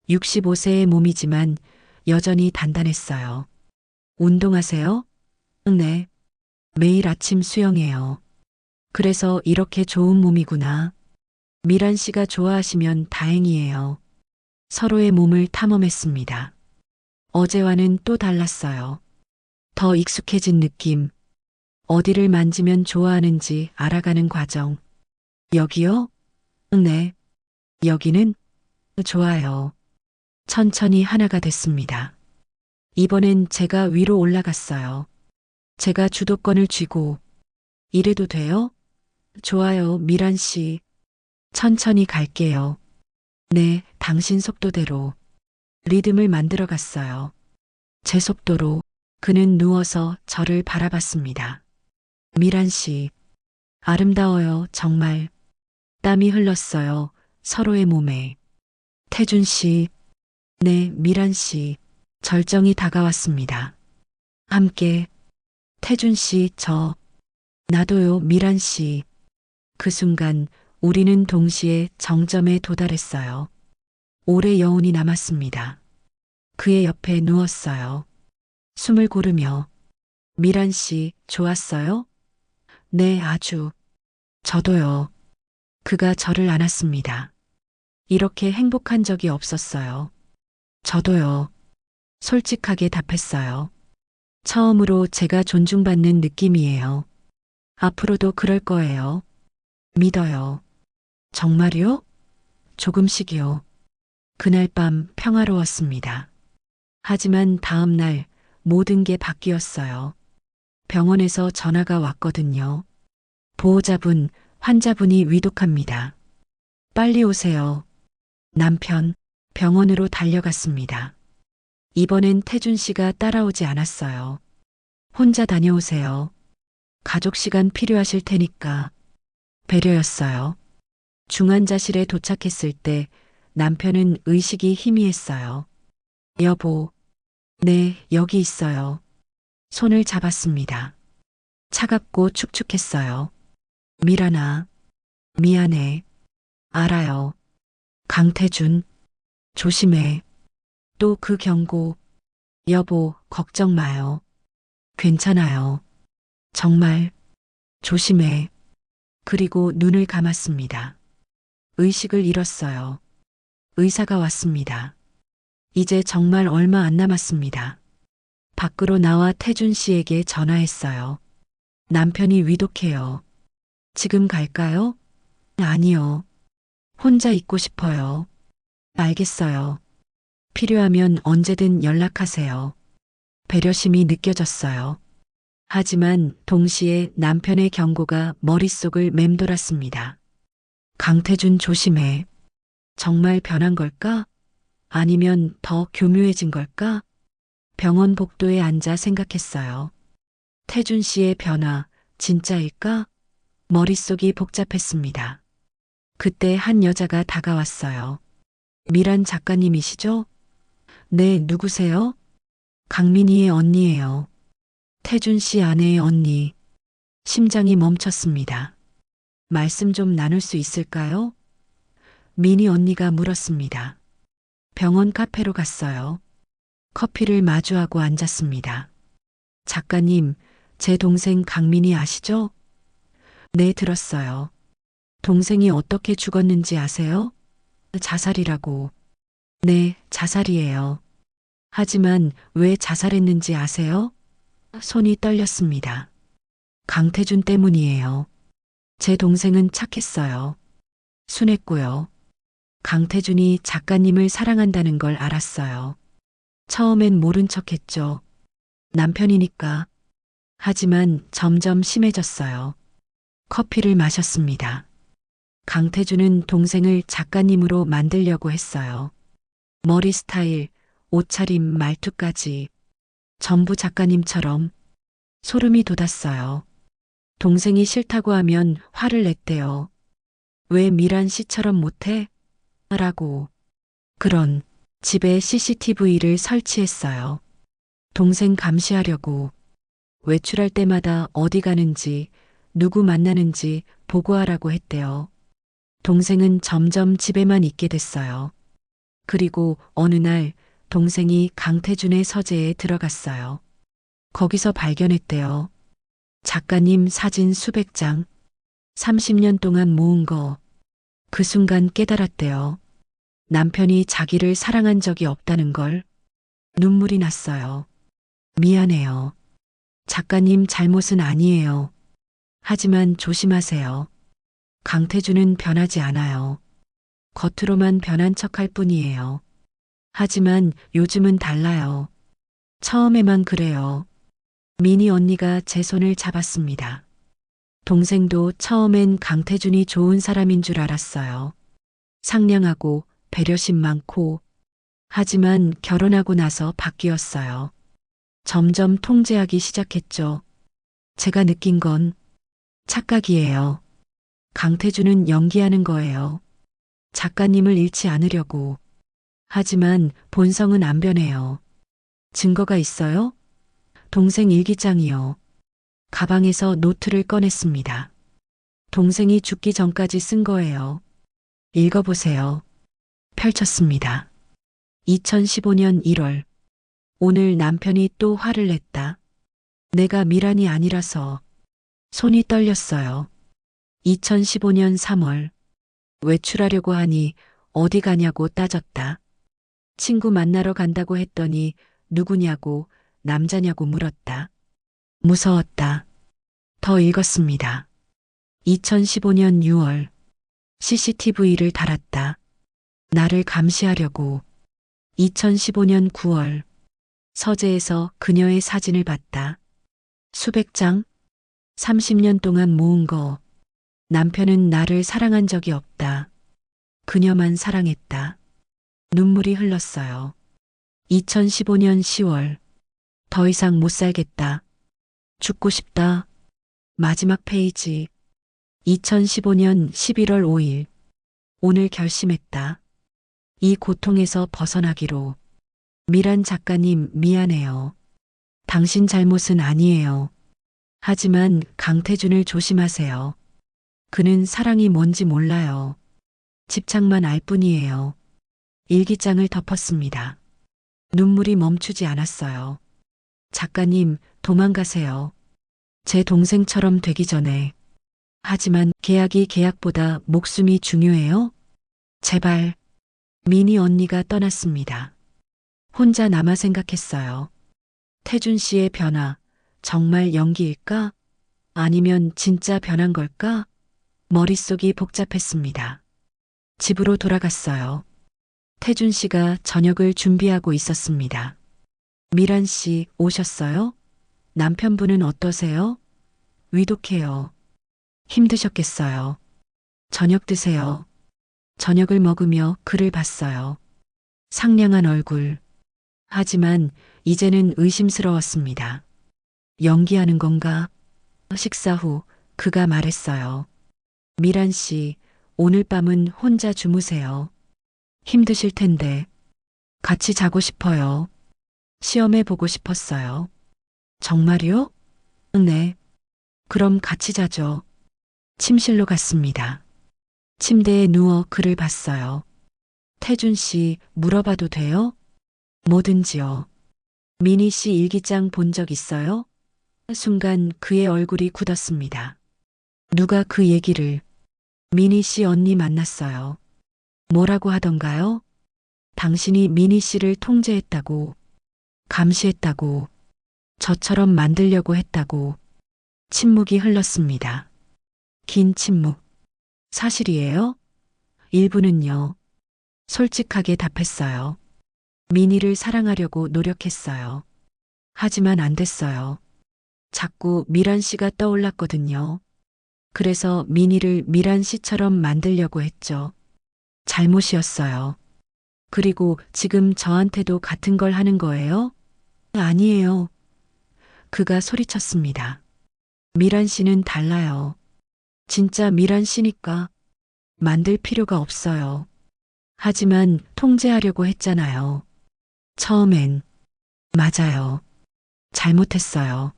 65세의 몸이지만 여전히 단단했어요. 운동하세요? 네. 매일 아침 수영해요. 그래서 이렇게 좋은 몸이구나. 미란 씨가 좋아하시면 다행이에요. 서로의 몸을 탐험했습니다. 어제와는 또 달랐어요. 더 익숙해진 느낌. 어디를 만지면 좋아하는지 알아가는 과정. 여기요? 네. 여기는? 좋아요. 천천히 하나가 됐습니다. 이번엔 제가 위로 올라갔어요. 제가 주도권을 쥐고, 이래도 돼요? 좋아요, 미란 씨. 천천히 갈게요. 네, 당신 속도대로. 리듬을 만들어 갔어요. 제 속도로 그는 누워서 저를 바라봤습니다. 미란 씨, 아름다워요, 정말. 땀이 흘렀어요, 서로의 몸에. 태준 씨, 네, 미란 씨. 절정이 다가왔습니다. 함께, 태준 씨, 나도요, 미란 씨. 그 순간 우리는 동시에 정점에 도달했어요. 오래 여운이 남았습니다. 그의 옆에 누웠어요. 숨을 고르며, 미란 씨, 좋았어요? 네, 아주. 저도요. 그가 저를 안았습니다. 이렇게 행복한 적이 없었어요. 저도요. 솔직하게 답했어요. 처음으로 제가 존중받는 느낌이에요. 앞으로도 그럴 거예요. 믿어요. 정말요? 조금씩이요. 그날 밤 평화로웠습니다. 하지만 다음 날 모든 게 바뀌었어요. 병원에서 전화가 왔거든요. 보호자분, 환자분이 위독합니다. 빨리 오세요. 남편, 병원으로 달려갔습니다. 이번엔 태준 씨가 따라오지 않았어요. 혼자 다녀오세요. 가족 시간 필요하실 테니까. 배려였어요. 중환자실에 도착했을 때 남편은 의식이 희미했어요. 여보, 네, 여기 있어요. 손을 잡았습니다. 차갑고 축축했어요. 미란아, 미안해. 알아요. 강태준, 조심해. 또 그 경고. 여보, 걱정 마요. 괜찮아요. 정말, 조심해. 그리고 눈을 감았습니다. 의식을 잃었어요. 의사가 왔습니다. 이제 정말 얼마 안 남았습니다. 밖으로 나와 태준 씨에게 전화했어요. 남편이 위독해요. 지금 갈까요? 아니요. 혼자 있고 싶어요. 알겠어요. 필요하면 언제든 연락하세요. 배려심이 느껴졌어요. 하지만 동시에 남편의 경고가 머릿속을 맴돌았습니다. 강태준 조심해. 정말 변한 걸까? 아니면 더 교묘해진 걸까? 병원 복도에 앉아 생각했어요. 태준 씨의 변화, 진짜일까? 머릿속이 복잡했습니다. 그때 한 여자가 다가왔어요. 미란 작가님이시죠? 네, 누구세요? 강민희의 언니예요. 태준 씨 아내의 언니. 심장이 멈췄습니다. 말씀 좀 나눌 수 있을까요? 미니 언니가 물었습니다. 병원 카페로 갔어요. 커피를 마주하고 앉았습니다. 작가님, 제 동생 강민희 아시죠? 네, 들었어요. 동생이 어떻게 죽었는지 아세요? 자살이라고. 네, 자살이에요. 하지만 왜 자살했는지 아세요? 손이 떨렸습니다. 강태준 때문이에요. 제 동생은 착했어요. 순했고요. 강태준이 작가님을 사랑한다는 걸 알았어요. 처음엔 모른 척 했죠. 남편이니까. 하지만 점점 심해졌어요. 커피를 마셨습니다. 강태준은 동생을 작가님으로 만들려고 했어요. 머리 스타일, 옷차림, 말투까지 전부 작가님처럼. 소름이 돋았어요. 동생이 싫다고 하면 화를 냈대요. 왜 미란 씨처럼 못해? 라고. 그런 집에 CCTV를 설치했어요. 동생 감시하려고. 외출할 때마다 어디 가는지, 누구 만나는지 보고하라고 했대요. 동생은 점점 집에만 있게 됐어요. 그리고 어느 날 동생이 강태준의 서재에 들어갔어요. 거기서 발견했대요. 작가님 사진 수백 장, 30년 동안 모은 거. 그 순간 깨달았대요. 남편이 자기를 사랑한 적이 없다는 걸. 눈물이 났어요. 미안해요. 작가님 잘못은 아니에요. 하지만 조심하세요. 강태준은 변하지 않아요. 겉으로만 변한 척할 뿐이에요. 하지만 요즘은 달라요. 처음에만 그래요. 미니 언니가 제 손을 잡았습니다. 동생도 처음엔 강태준이 좋은 사람인 줄 알았어요. 상냥하고 배려심 많고. 하지만 결혼하고 나서 바뀌었어요. 점점 통제하기 시작했죠. 제가 느낀 건 착각이에요. 강태준은 연기하는 거예요. 작가님을 잃지 않으려고. 하지만 본성은 안 변해요. 증거가 있어요? 동생 일기장이요. 가방에서 노트를 꺼냈습니다. 동생이 죽기 전까지 쓴 거예요. 읽어보세요. 펼쳤습니다. 2015년 1월. 오늘 남편이 또 화를 냈다. 내가 미란이 아니라서. 손이 떨렸어요. 2015년 3월. 외출하려고 하니 어디 가냐고 따졌다. 친구 만나러 간다고 했더니 누구냐고, 남자냐고 물었다. 무서웠다. 더 읽었습니다. 2015년 6월. CCTV를 달았다. 나를 감시하려고. 2015년 9월. 서재에서 그녀의 사진을 봤다. 수백 장? 30년 동안 모은 거. 남편은 나를 사랑한 적이 없다. 그녀만 사랑했다. 눈물이 흘렀어요. 2015년 10월. 더 이상 못 살겠다. 죽고 싶다. 마지막 페이지. 2015년 11월 5일. 오늘 결심했다. 이 고통에서 벗어나기로. 미란 작가님 미안해요. 당신 잘못은 아니에요. 하지만 강태준을 조심하세요. 그는 사랑이 뭔지 몰라요. 집착만 알 뿐이에요. 일기장을 덮었습니다. 눈물이 멈추지 않았어요. 작가님, 도망가세요. 제 동생처럼 되기 전에. 하지만 계약이 계약보다 목숨이 중요해요? 제발. 미니 언니가 떠났습니다. 혼자 남아 생각했어요. 태준 씨의 변화, 정말 연기일까? 아니면 진짜 변한 걸까? 머릿속이 복잡했습니다. 집으로 돌아갔어요. 태준 씨가 저녁을 준비하고 있었습니다. 미란 씨 오셨어요? 남편분은 어떠세요? 위독해요. 힘드셨겠어요. 저녁 드세요. 저녁을 먹으며 그를 봤어요. 상냥한 얼굴. 하지만 이제는 의심스러웠습니다. 연기하는 건가? 식사 후 그가 말했어요. 미란 씨, 오늘 밤은 혼자 주무세요. 힘드실 텐데. 같이 자고 싶어요. 시험해 보고 싶었어요. 정말요? 네. 그럼 같이 자죠. 침실로 갔습니다. 침대에 누워 그를 봤어요. 태준 씨, 물어봐도 돼요? 뭐든지요. 미니 씨 일기장 본 적 있어요? 순간 그의 얼굴이 굳었습니다. 누가 그 얘기를? 미니 씨 언니 만났어요. 뭐라고 하던가요? 당신이 미니 씨를 통제했다고, 감시했다고, 저처럼 만들려고 했다고. 침묵이 흘렀습니다. 긴 침묵. 사실이에요? 일부는요. 솔직하게 답했어요. 미니를 사랑하려고 노력했어요. 하지만 안 됐어요. 자꾸 미란 씨가 떠올랐거든요. 그래서 미니를 미란 씨처럼 만들려고 했죠. 잘못이었어요. 그리고 지금 저한테도 같은 걸 하는 거예요? 아니에요. 그가 소리쳤습니다. 미란 씨는 달라요. 진짜 미란 씨니까 만들 필요가 없어요. 하지만 통제하려고 했잖아요. 처음엔. 맞아요. 잘못했어요.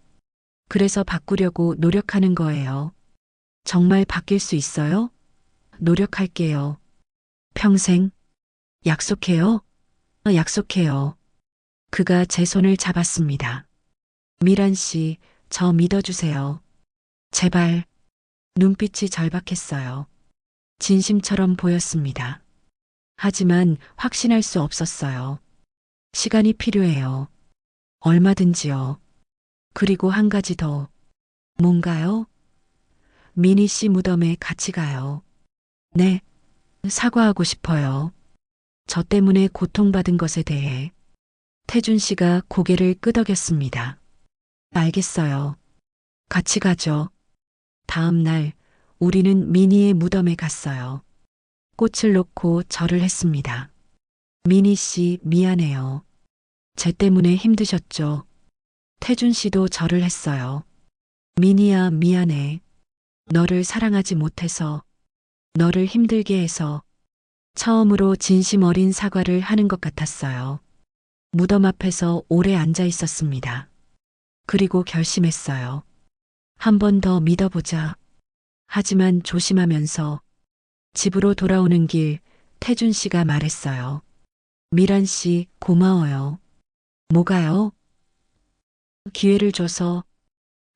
그래서 바꾸려고 노력하는 거예요. 정말 바뀔 수 있어요? 노력할게요. 평생. 약속해요? 약속해요. 그가 제 손을 잡았습니다. 미란 씨, 저 믿어주세요. 제발. 눈빛이 절박했어요. 진심처럼 보였습니다. 하지만 확신할 수 없었어요. 시간이 필요해요. 얼마든지요. 그리고 한 가지 더. 뭔가요? 미니 씨 무덤에 같이 가요. 네. 사과하고 싶어요. 저 때문에 고통받은 것에 대해. 태준 씨가 고개를 끄덕였습니다. 알겠어요. 같이 가죠. 다음 날 우리는 미니의 무덤에 갔어요. 꽃을 놓고 절을 했습니다. 미니 씨 미안해요. 쟤 때문에 힘드셨죠? 태준 씨도 절을 했어요. 미니야 미안해. 너를 사랑하지 못해서, 너를 힘들게 해서 처음으로 진심 어린 사과를 하는 것 같았어요. 무덤 앞에서 오래 앉아 있었습니다. 그리고 결심했어요. 한 번 더 믿어보자. 하지만 조심하면서 집으로 돌아오는 길 태준 씨가 말했어요. 미란 씨 고마워요. 뭐가요? 기회를 줘서.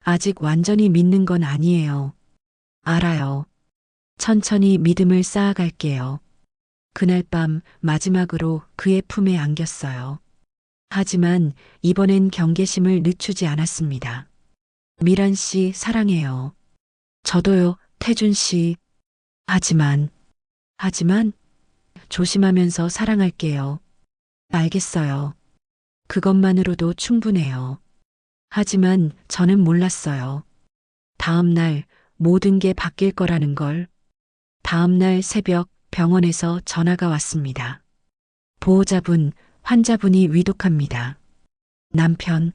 아직 완전히 믿는 건 아니에요. 알아요. 천천히 믿음을 쌓아갈게요. 그날 밤 마지막으로 그의 품에 안겼어요. 하지만 이번엔 경계심을 늦추지 않았습니다. 미란 씨 사랑해요. 저도요, 태준 씨. 하지만, 조심하면서 사랑할게요. 알겠어요. 그것만으로도 충분해요. 하지만 저는 몰랐어요. 다음 날 모든 게 바뀔 거라는 걸. 다음 날 새벽 병원에서 전화가 왔습니다. 보호자분, 환자분이 위독합니다. 남편,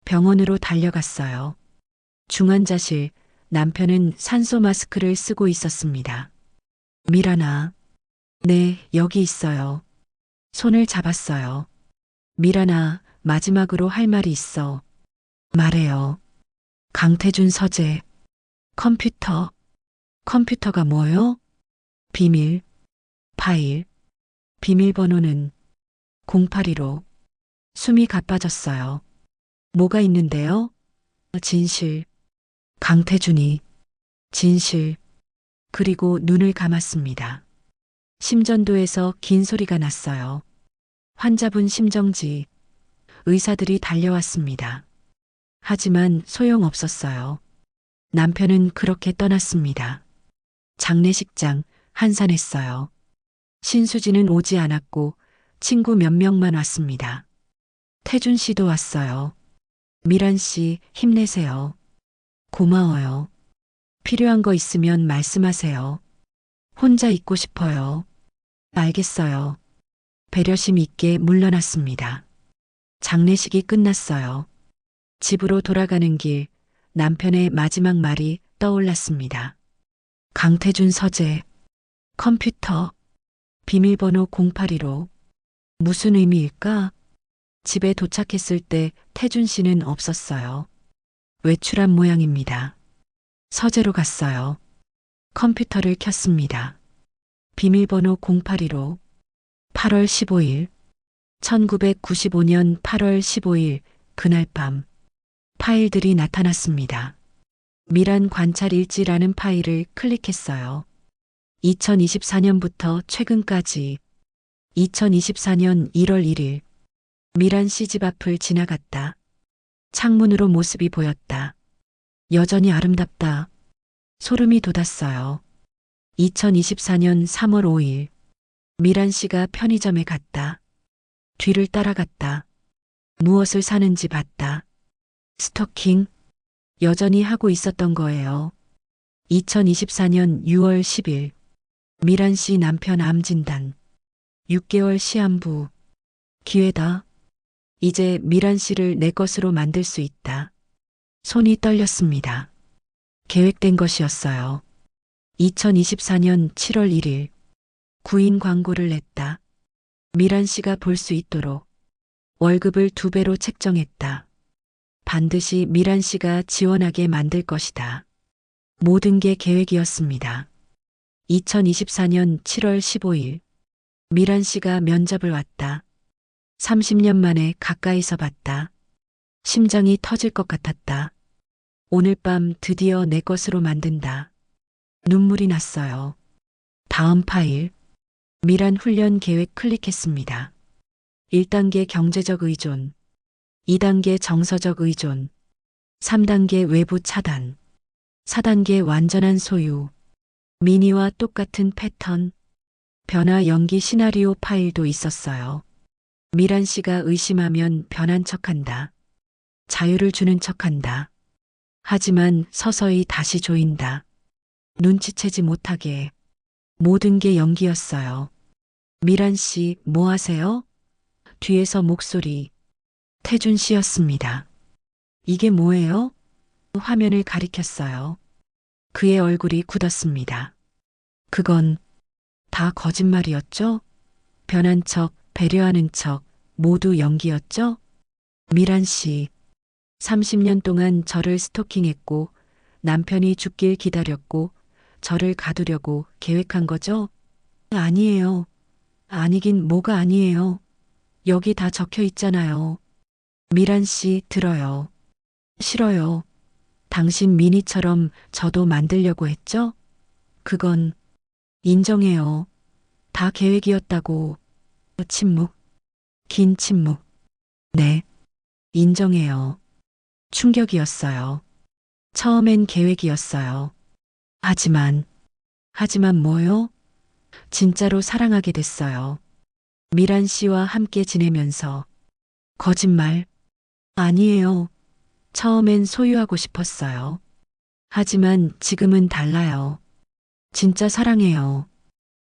병원으로 달려갔어요. 중환자실, 남편은 산소 마스크를 쓰고 있었습니다. 미란아. 네, 여기 있어요. 손을 잡았어요. 미란아, 마지막으로 할 말이 있어. 말해요. 강태준 서재. 컴퓨터. 컴퓨터가 뭐요? 비밀. 파일. 비밀번호는 082로. 숨이 가빠졌어요. 뭐가 있는데요? 진실. 강태준이. 진실. 그리고 눈을 감았습니다. 심전도에서 긴 소리가 났어요. 환자분 심정지. 의사들이 달려왔습니다. 하지만 소용없었어요. 남편은 그렇게 떠났습니다. 장례식장 한산했어요. 신수지는 오지 않았고 친구 몇 명만 왔습니다. 태준 씨도 왔어요. 미란 씨 힘내세요. 고마워요. 필요한 거 있으면 말씀하세요. 혼자 있고 싶어요. 알겠어요. 배려심 있게 물러났습니다. 장례식이 끝났어요. 집으로 돌아가는 길 남편의 마지막 말이 떠올랐습니다. 강태준 서재. 컴퓨터. 비밀번호 082로. 무슨 의미일까? 집에 도착했을 때 태준 씨는 없었어요. 외출한 모양입니다. 서재로 갔어요. 컴퓨터를 켰습니다. 비밀번호 082로. 8월 15일. 1995년 8월 15일 그날 밤 파일들이 나타났습니다. 미란 관찰 일지라는 파일을 클릭했어요. 2024년부터 최근까지 2024년 1월 1일 미란 씨 집 앞을 지나갔다. 창문으로 모습이 보였다. 여전히 아름답다. 소름이 돋았어요. 2024년 3월 5일 미란 씨가 편의점에 갔다. 뒤를 따라갔다. 무엇을 사는지 봤다. 스토킹 여전히 하고 있었던 거예요. 2024년 6월 10일 미란 씨 남편 암 진단 6개월 시한부 기회다. 이제 미란 씨를 내 것으로 만들 수 있다. 손이 떨렸습니다. 계획된 것이었어요. 2024년 7월 1일 구인 광고를 냈다. 미란 씨가 볼 수 있도록 월급을 2배로 책정했다. 반드시 미란 씨가 지원하게 만들 것이다. 모든 게 계획이었습니다. 2024년 7월 15일 미란 씨가 면접을 왔다. 30년 만에 가까이서 봤다. 심장이 터질 것 같았다. 오늘 밤 드디어 내 것으로 만든다. 눈물이 났어요. 다음 파일. 미란 훈련 계획 클릭했습니다. 1단계 경제적 의존, 2단계 정서적 의존, 3단계 외부 차단, 4단계 완전한 소유, 미니와 똑같은 패턴, 변화 연기 시나리오 파일도 있었어요. 미란 씨가 의심하면 변한 척한다. 자유를 주는 척한다. 하지만 서서히 다시 조인다. 눈치채지 못하게. 모든 게 연기였어요. 미란 씨, 뭐 하세요? 뒤에서 목소리. 태준 씨였습니다. 이게 뭐예요? 화면을 가리켰어요. 그의 얼굴이 굳었습니다. 그건 다 거짓말이었죠? 변한 척, 배려하는 척, 모두 연기였죠? 미란 씨, 30년 동안 저를 스토킹했고 남편이 죽길 기다렸고 저를 가두려고 계획한 거죠? 아니에요. 아니긴 뭐가 아니에요. 여기 다 적혀 있잖아요. 미란 씨, 들어요. 싫어요. 당신 미니처럼 저도 만들려고 했죠? 그건 인정해요. 다 계획이었다고. 침묵. 긴 침묵. 네. 인정해요. 충격이었어요. 처음엔 계획이었어요. 하지만 뭐요? 진짜로 사랑하게 됐어요. 미란 씨와 함께 지내면서. 거짓말. 아니에요. 처음엔 소유하고 싶었어요. 하지만 지금은 달라요. 진짜 사랑해요.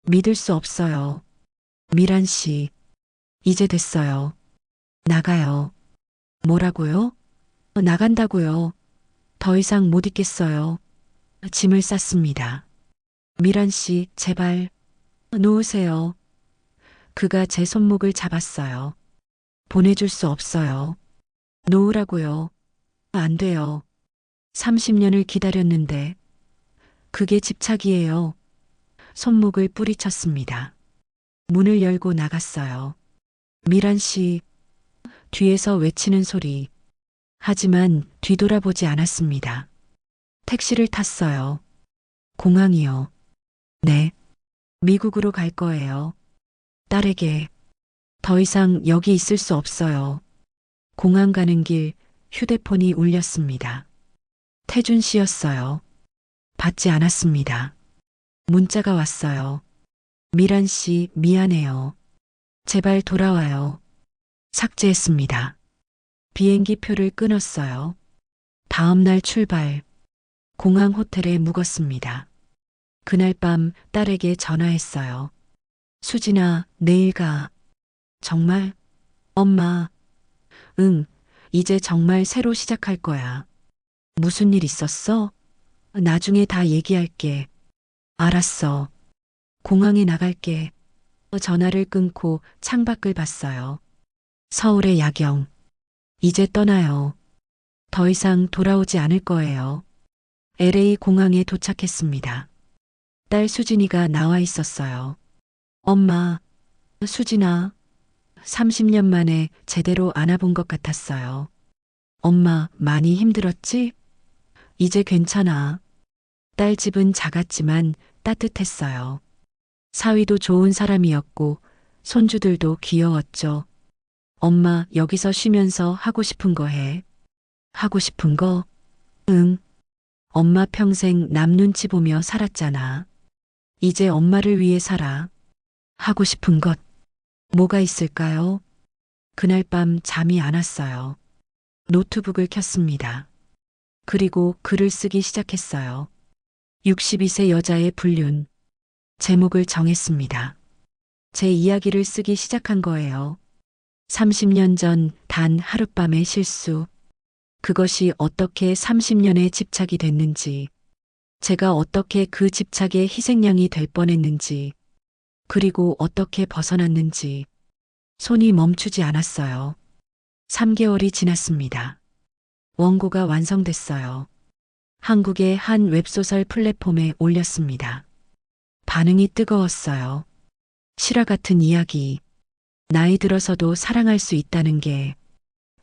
믿을 수 없어요. 미란 씨. 이제 됐어요. 나가요. 뭐라고요? 나간다고요. 더 이상 못 있겠어요. 짐을 쌌습니다. 미란 씨, 제발 놓으세요. 그가 제 손목을 잡았어요. 보내줄 수 없어요. 놓으라고요. 안 돼요. 30년을 기다렸는데 그게 집착이에요. 손목을 뿌리쳤습니다. 문을 열고 나갔어요. 미란 씨, 뒤에서 외치는 소리. 하지만 뒤돌아보지 않았습니다. 택시를 탔어요. 공항이요. 네. 미국으로 갈 거예요. 딸에게. 더 이상 여기 있을 수 없어요. 공항 가는 길 휴대폰이 울렸습니다. 태준 씨였어요. 받지 않았습니다. 문자가 왔어요. 미란 씨, 미안해요. 제발 돌아와요. 삭제했습니다. 비행기 표를 끊었어요. 다음 날 출발. 공항 호텔에 묵었습니다. 그날 밤 딸에게 전화했어요. 수진아, 내일 가. 정말? 엄마. 응, 이제 정말 새로 시작할 거야. 무슨 일 있었어? 나중에 다 얘기할게. 알았어. 공항에 나갈게. 전화를 끊고 창밖을 봤어요. 서울의 야경. 이제 떠나요. 더 이상 돌아오지 않을 거예요. LA 공항에 도착했습니다. 딸 수진이가 나와 있었어요. 엄마, 수진아, 30년 만에 제대로 안아본 것 같았어요. 엄마, 많이 힘들었지? 이제 괜찮아. 딸 집은 작았지만 따뜻했어요. 사위도 좋은 사람이었고 손주들도 귀여웠죠. 엄마, 여기서 쉬면서 하고 싶은 거 해. 하고 싶은 거? 응. 엄마 평생 남 눈치 보며 살았잖아. 이제 엄마를 위해 살아. 하고 싶은 것. 뭐가 있을까요? 그날 밤 잠이 안 왔어요. 노트북을 켰습니다. 그리고 글을 쓰기 시작했어요. 62세 여자의 불륜. 제목을 정했습니다. 제 이야기를 쓰기 시작한 거예요. 30년 전 단 하룻밤의 실수. 그것이 어떻게 30년의 집착이 됐는지, 제가 어떻게 그 집착의 희생양이 될 뻔했는지, 그리고 어떻게 벗어났는지, 손이 멈추지 않았어요. 3개월이 지났습니다. 원고가 완성됐어요. 한국의 한 웹소설 플랫폼에 올렸습니다. 반응이 뜨거웠어요. 실화 같은 이야기. 나이 들어서도 사랑할 수 있다는 게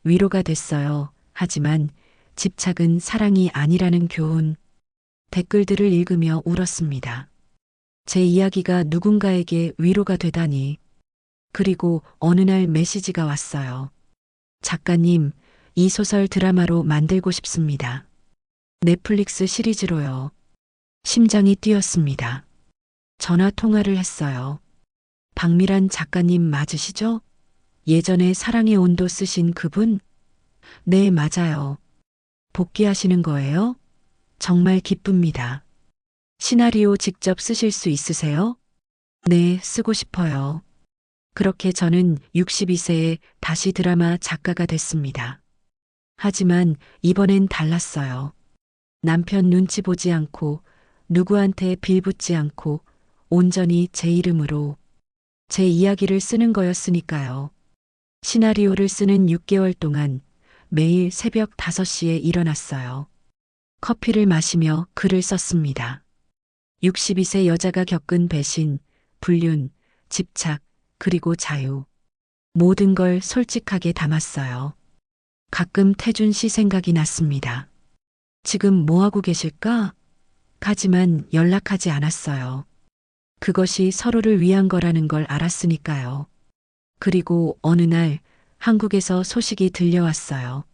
위로가 됐어요. 하지만 집착은 사랑이 아니라는 교훈. 댓글들을 읽으며 울었습니다. 제 이야기가 누군가에게 위로가 되다니. 그리고 어느 날 메시지가 왔어요. 작가님, 이 소설 드라마로 만들고 싶습니다. 넷플릭스 시리즈로요. 심장이 뛰었습니다. 전화 통화를 했어요. 박미란 작가님 맞으시죠? 예전에 사랑의 온도 쓰신 그분? 네, 맞아요. 복귀하시는 거예요? 정말 기쁩니다. 시나리오 직접 쓰실 수 있으세요? 네, 쓰고 싶어요. 그렇게 저는 62세에 다시 드라마 작가가 됐습니다. 하지만 이번엔 달랐어요. 남편 눈치 보지 않고 누구한테 빌붙지 않고 온전히 제 이름으로 제 이야기를 쓰는 거였으니까요. 시나리오를 쓰는 6개월 동안 매일 새벽 5시에 일어났어요. 커피를 마시며 글을 썼습니다. 62세 여자가 겪은 배신, 불륜, 집착, 그리고 자유. 모든 걸 솔직하게 담았어요. 가끔 태준 씨 생각이 났습니다. 지금 뭐 하고 계실까? 하지만 연락하지 않았어요. 그것이 서로를 위한 거라는 걸 알았으니까요. 그리고 어느 날 한국에서 소식이 들려왔어요.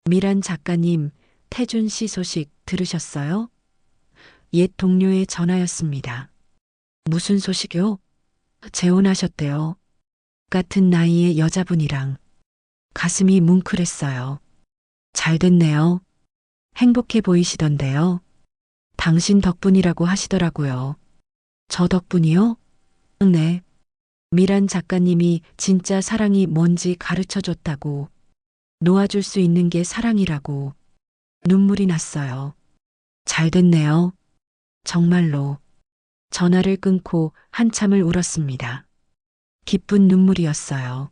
미란 작가님, 태준 씨 소식 들으셨어요? 옛 동료의 전화였습니다. 무슨 소식이요? 재혼하셨대요. 같은 나이의 여자분이랑. 가슴이 뭉클했어요. 잘 됐네요. 행복해 보이시던데요. 당신 덕분이라고 하시더라고요. 저 덕분이요? 네. 미란 작가님이 진짜 사랑이 뭔지 가르쳐 줬다고. 놓아줄 수 있는 게 사랑이라고. 눈물이 났어요. 잘 됐네요. 정말로. 전화를 끊고 한참을 울었습니다. 기쁜 눈물이었어요.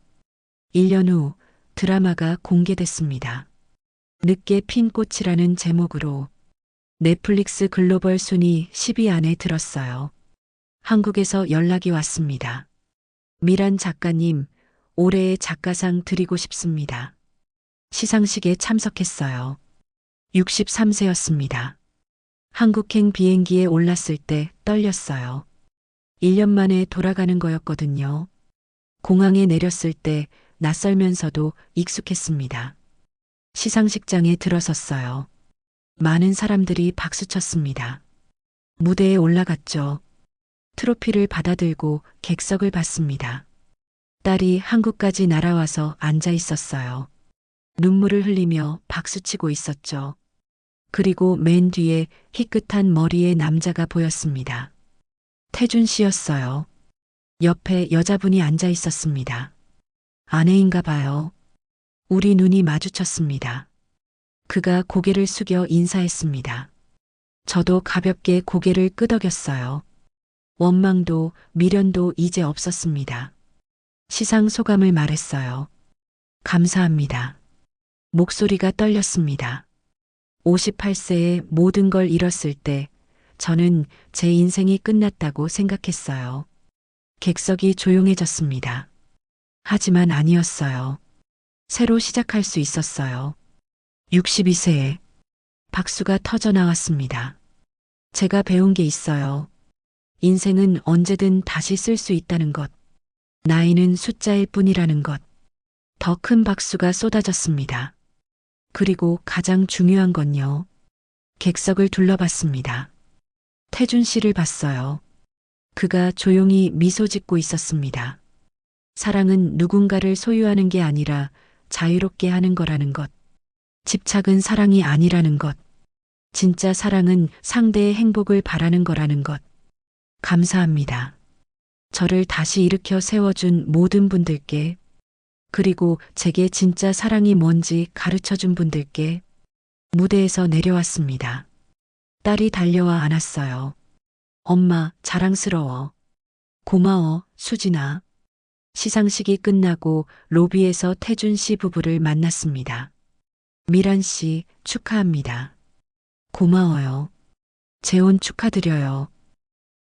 1년 후 드라마가 공개됐습니다. 늦게 핀 꽃이라는 제목으로 넷플릭스 글로벌 순위 10위 안에 들었어요. 한국에서 연락이 왔습니다. 미란 작가님, 올해의 작가상 드리고 싶습니다. 시상식에 참석했어요. 63세였습니다. 한국행 비행기에 올랐을 때 떨렸어요. 1년 만에 돌아가는 거였거든요. 공항에 내렸을 때 낯설면서도 익숙했습니다. 시상식장에 들어섰어요. 많은 사람들이 박수쳤습니다. 무대에 올라갔죠. 트로피를 받아들고 객석을 봤습니다. 딸이 한국까지 날아와서 앉아 있었어요. 눈물을 흘리며 박수치고 있었죠. 그리고 맨 뒤에 희끗한 머리의 남자가 보였습니다. 태준 씨였어요. 옆에 여자분이 앉아 있었습니다. 아내인가 봐요. 우리 눈이 마주쳤습니다. 그가 고개를 숙여 인사했습니다. 저도 가볍게 고개를 끄덕였어요. 원망도 미련도 이제 없었습니다. 시상 소감을 말했어요. 감사합니다. 목소리가 떨렸습니다. 58세에 모든 걸 잃었을 때 저는 제 인생이 끝났다고 생각했어요. 객석이 조용해졌습니다. 하지만 아니었어요. 새로 시작할 수 있었어요. 62세에 박수가 터져 나왔습니다. 제가 배운 게 있어요. 인생은 언제든 다시 쓸 수 있다는 것. 나이는 숫자일 뿐이라는 것. 더 큰 박수가 쏟아졌습니다. 그리고 가장 중요한 건요. 객석을 둘러봤습니다. 태준 씨를 봤어요. 그가 조용히 미소 짓고 있었습니다. 사랑은 누군가를 소유하는 게 아니라 자유롭게 하는 거라는 것. 집착은 사랑이 아니라는 것. 진짜 사랑은 상대의 행복을 바라는 거라는 것. 감사합니다. 저를 다시 일으켜 세워준 모든 분들께, 그리고 제게 진짜 사랑이 뭔지 가르쳐 준 분들께. 무대에서 내려왔습니다. 딸이 달려와 안았어요. 엄마, 자랑스러워. 고마워, 수진아. 시상식이 끝나고 로비에서 태준 씨 부부를 만났습니다. 미란 씨, 축하합니다. 고마워요. 재혼 축하드려요.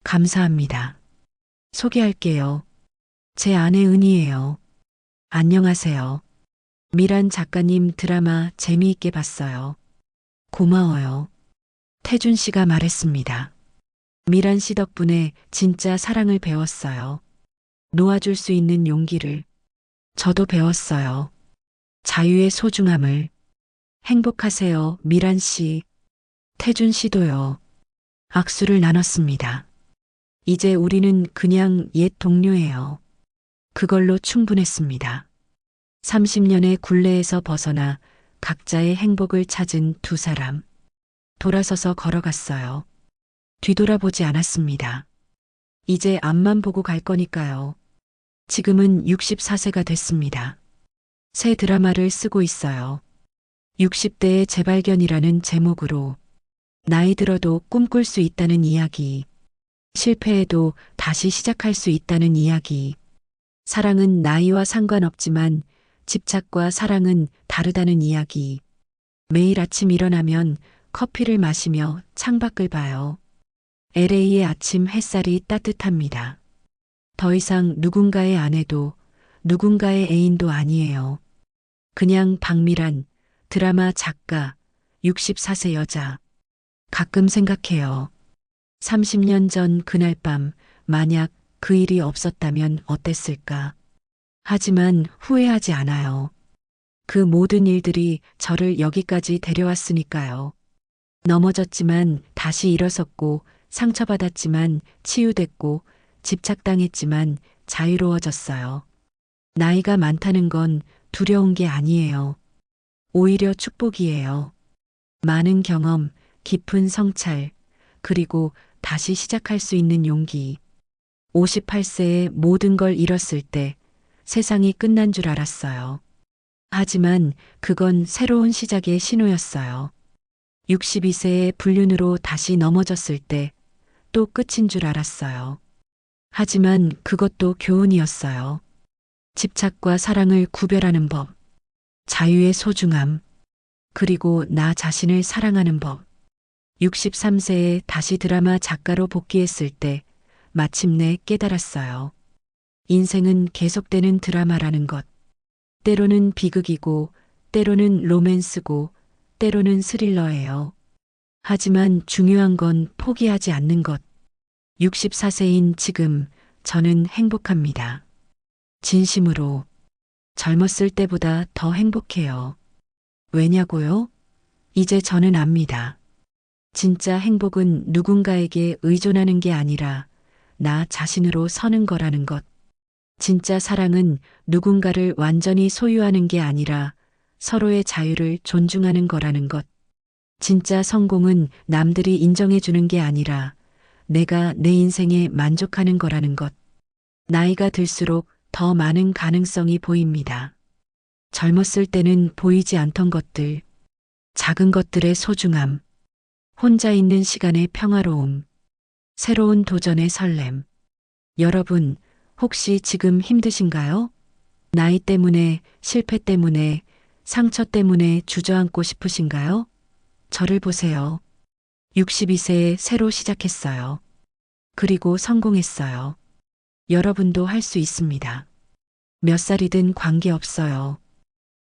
감사합니다. 소개할게요. 제 아내 은희예요. 안녕하세요. 미란 작가님 드라마 재미있게 봤어요. 고마워요. 태준 씨가 말했습니다. 미란 씨 덕분에 진짜 사랑을 배웠어요. 놓아줄 수 있는 용기를. 저도 배웠어요. 자유의 소중함을. 행복하세요, 미란 씨. 태준 씨도요. 악수를 나눴습니다. 이제 우리는 그냥 옛 동료예요. 그걸로 충분했습니다. 30년의 굴레에서 벗어나 각자의 행복을 찾은 두 사람. 돌아서서 걸어갔어요. 뒤돌아보지 않았습니다. 이제 앞만 보고 갈 거니까요. 지금은 64세가 됐습니다. 새 드라마를 쓰고 있어요. 60대의 재발견이라는 제목으로. 나이 들어도 꿈꿀 수 있다는 이야기. 실패해도 다시 시작할 수 있다는 이야기. 사랑은 나이와 상관없지만 집착과 사랑은 다르다는 이야기. 매일 아침 일어나면 커피를 마시며 창밖을 봐요. LA의 아침 햇살이 따뜻합니다. 더 이상 누군가의 아내도 누군가의 애인도 아니에요. 그냥 박미란, 드라마 작가, 64세 여자. 가끔 생각해요. 30년 전 그날 밤 만약 그 일이 없었다면 어땠을까? 하지만 후회하지 않아요. 그 모든 일들이 저를 여기까지 데려왔으니까요. 넘어졌지만 다시 일어섰고, 상처받았지만 치유됐고, 집착당했지만 자유로워졌어요. 나이가 많다는 건 두려운 게 아니에요. 오히려 축복이에요. 많은 경험, 깊은 성찰, 그리고 다시 시작할 수 있는 용기. 58세에 모든 걸 잃었을 때 세상이 끝난 줄 알았어요. 하지만 그건 새로운 시작의 신호였어요. 62세의 불륜으로 다시 넘어졌을 때 또 끝인 줄 알았어요. 하지만 그것도 교훈이었어요. 집착과 사랑을 구별하는 법, 자유의 소중함, 그리고 나 자신을 사랑하는 법. 63세에 다시 드라마 작가로 복귀했을 때 마침내 깨달았어요. 인생은 계속되는 드라마라는 것. 때로는 비극이고, 때로는 로맨스고, 때로는 스릴러예요. 하지만 중요한 건 포기하지 않는 것. 64세인 지금 저는 행복합니다. 진심으로. 젊었을 때보다 더 행복해요. 왜냐고요? 이제 저는 압니다. 진짜 행복은 누군가에게 의존하는 게 아니라 나 자신으로 서는 거라는 것. 진짜 사랑은 누군가를 완전히 소유하는 게 아니라 서로의 자유를 존중하는 거라는 것. 진짜 성공은 남들이 인정해 주는 게 아니라 내가 내 인생에 만족하는 거라는 것. 나이가 들수록 더 많은 가능성이 보입니다. 젊었을 때는 보이지 않던 것들, 작은 것들의 소중함, 혼자 있는 시간의 평화로움, 새로운 도전의 설렘. 여러분, 혹시 지금 힘드신가요? 나이 때문에, 실패 때문에, 상처 때문에 주저앉고 싶으신가요? 저를 보세요. 62세에 새로 시작했어요. 그리고 성공했어요. 여러분도 할 수 있습니다. 몇 살이든 관계없어요.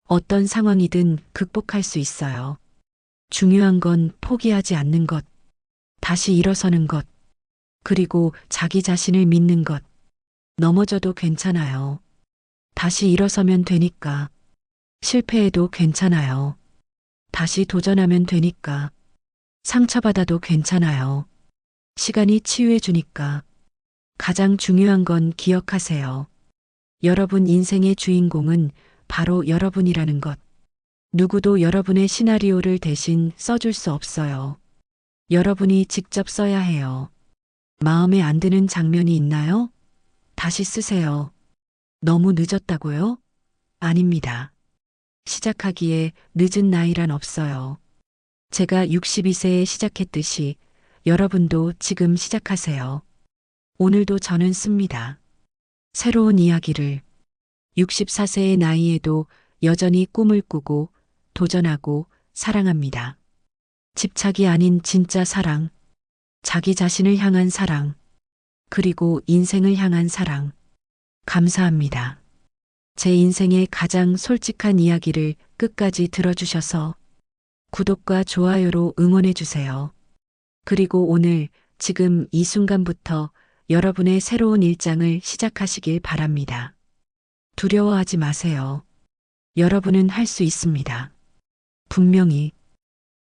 어떤 상황이든 극복할 수 있어요. 중요한 건 포기하지 않는 것, 다시 일어서는 것, 그리고 자기 자신을 믿는 것. 넘어져도 괜찮아요. 다시 일어서면 되니까. 실패해도 괜찮아요. 다시 도전하면 되니까. 상처받아도 괜찮아요. 시간이 치유해 주니까. 가장 중요한 건 기억하세요. 여러분 인생의 주인공은 바로 여러분이라는 것. 누구도 여러분의 시나리오를 대신 써줄 수 없어요. 여러분이 직접 써야 해요. 마음에 안 드는 장면이 있나요? 다시 쓰세요. 너무 늦었다고요? 아닙니다. 시작하기에 늦은 나이란 없어요. 제가 62세에 시작했듯이 여러분도 지금 시작하세요. 오늘도 저는 씁니다. 새로운 이야기를 64세의 나이에도 여전히 꿈을 꾸고 도전하고 사랑합니다. 집착이 아닌 진짜 사랑, 자기 자신을 향한 사랑, 그리고 인생을 향한 사랑. 감사합니다. 제 인생의 가장 솔직한 이야기를 끝까지 들어주셔서 구독과 좋아요로 응원해주세요. 그리고 오늘, 지금 이 순간부터 여러분의 새로운 일장을 시작하시길 바랍니다. 두려워하지 마세요. 여러분은 할 수 있습니다. 분명히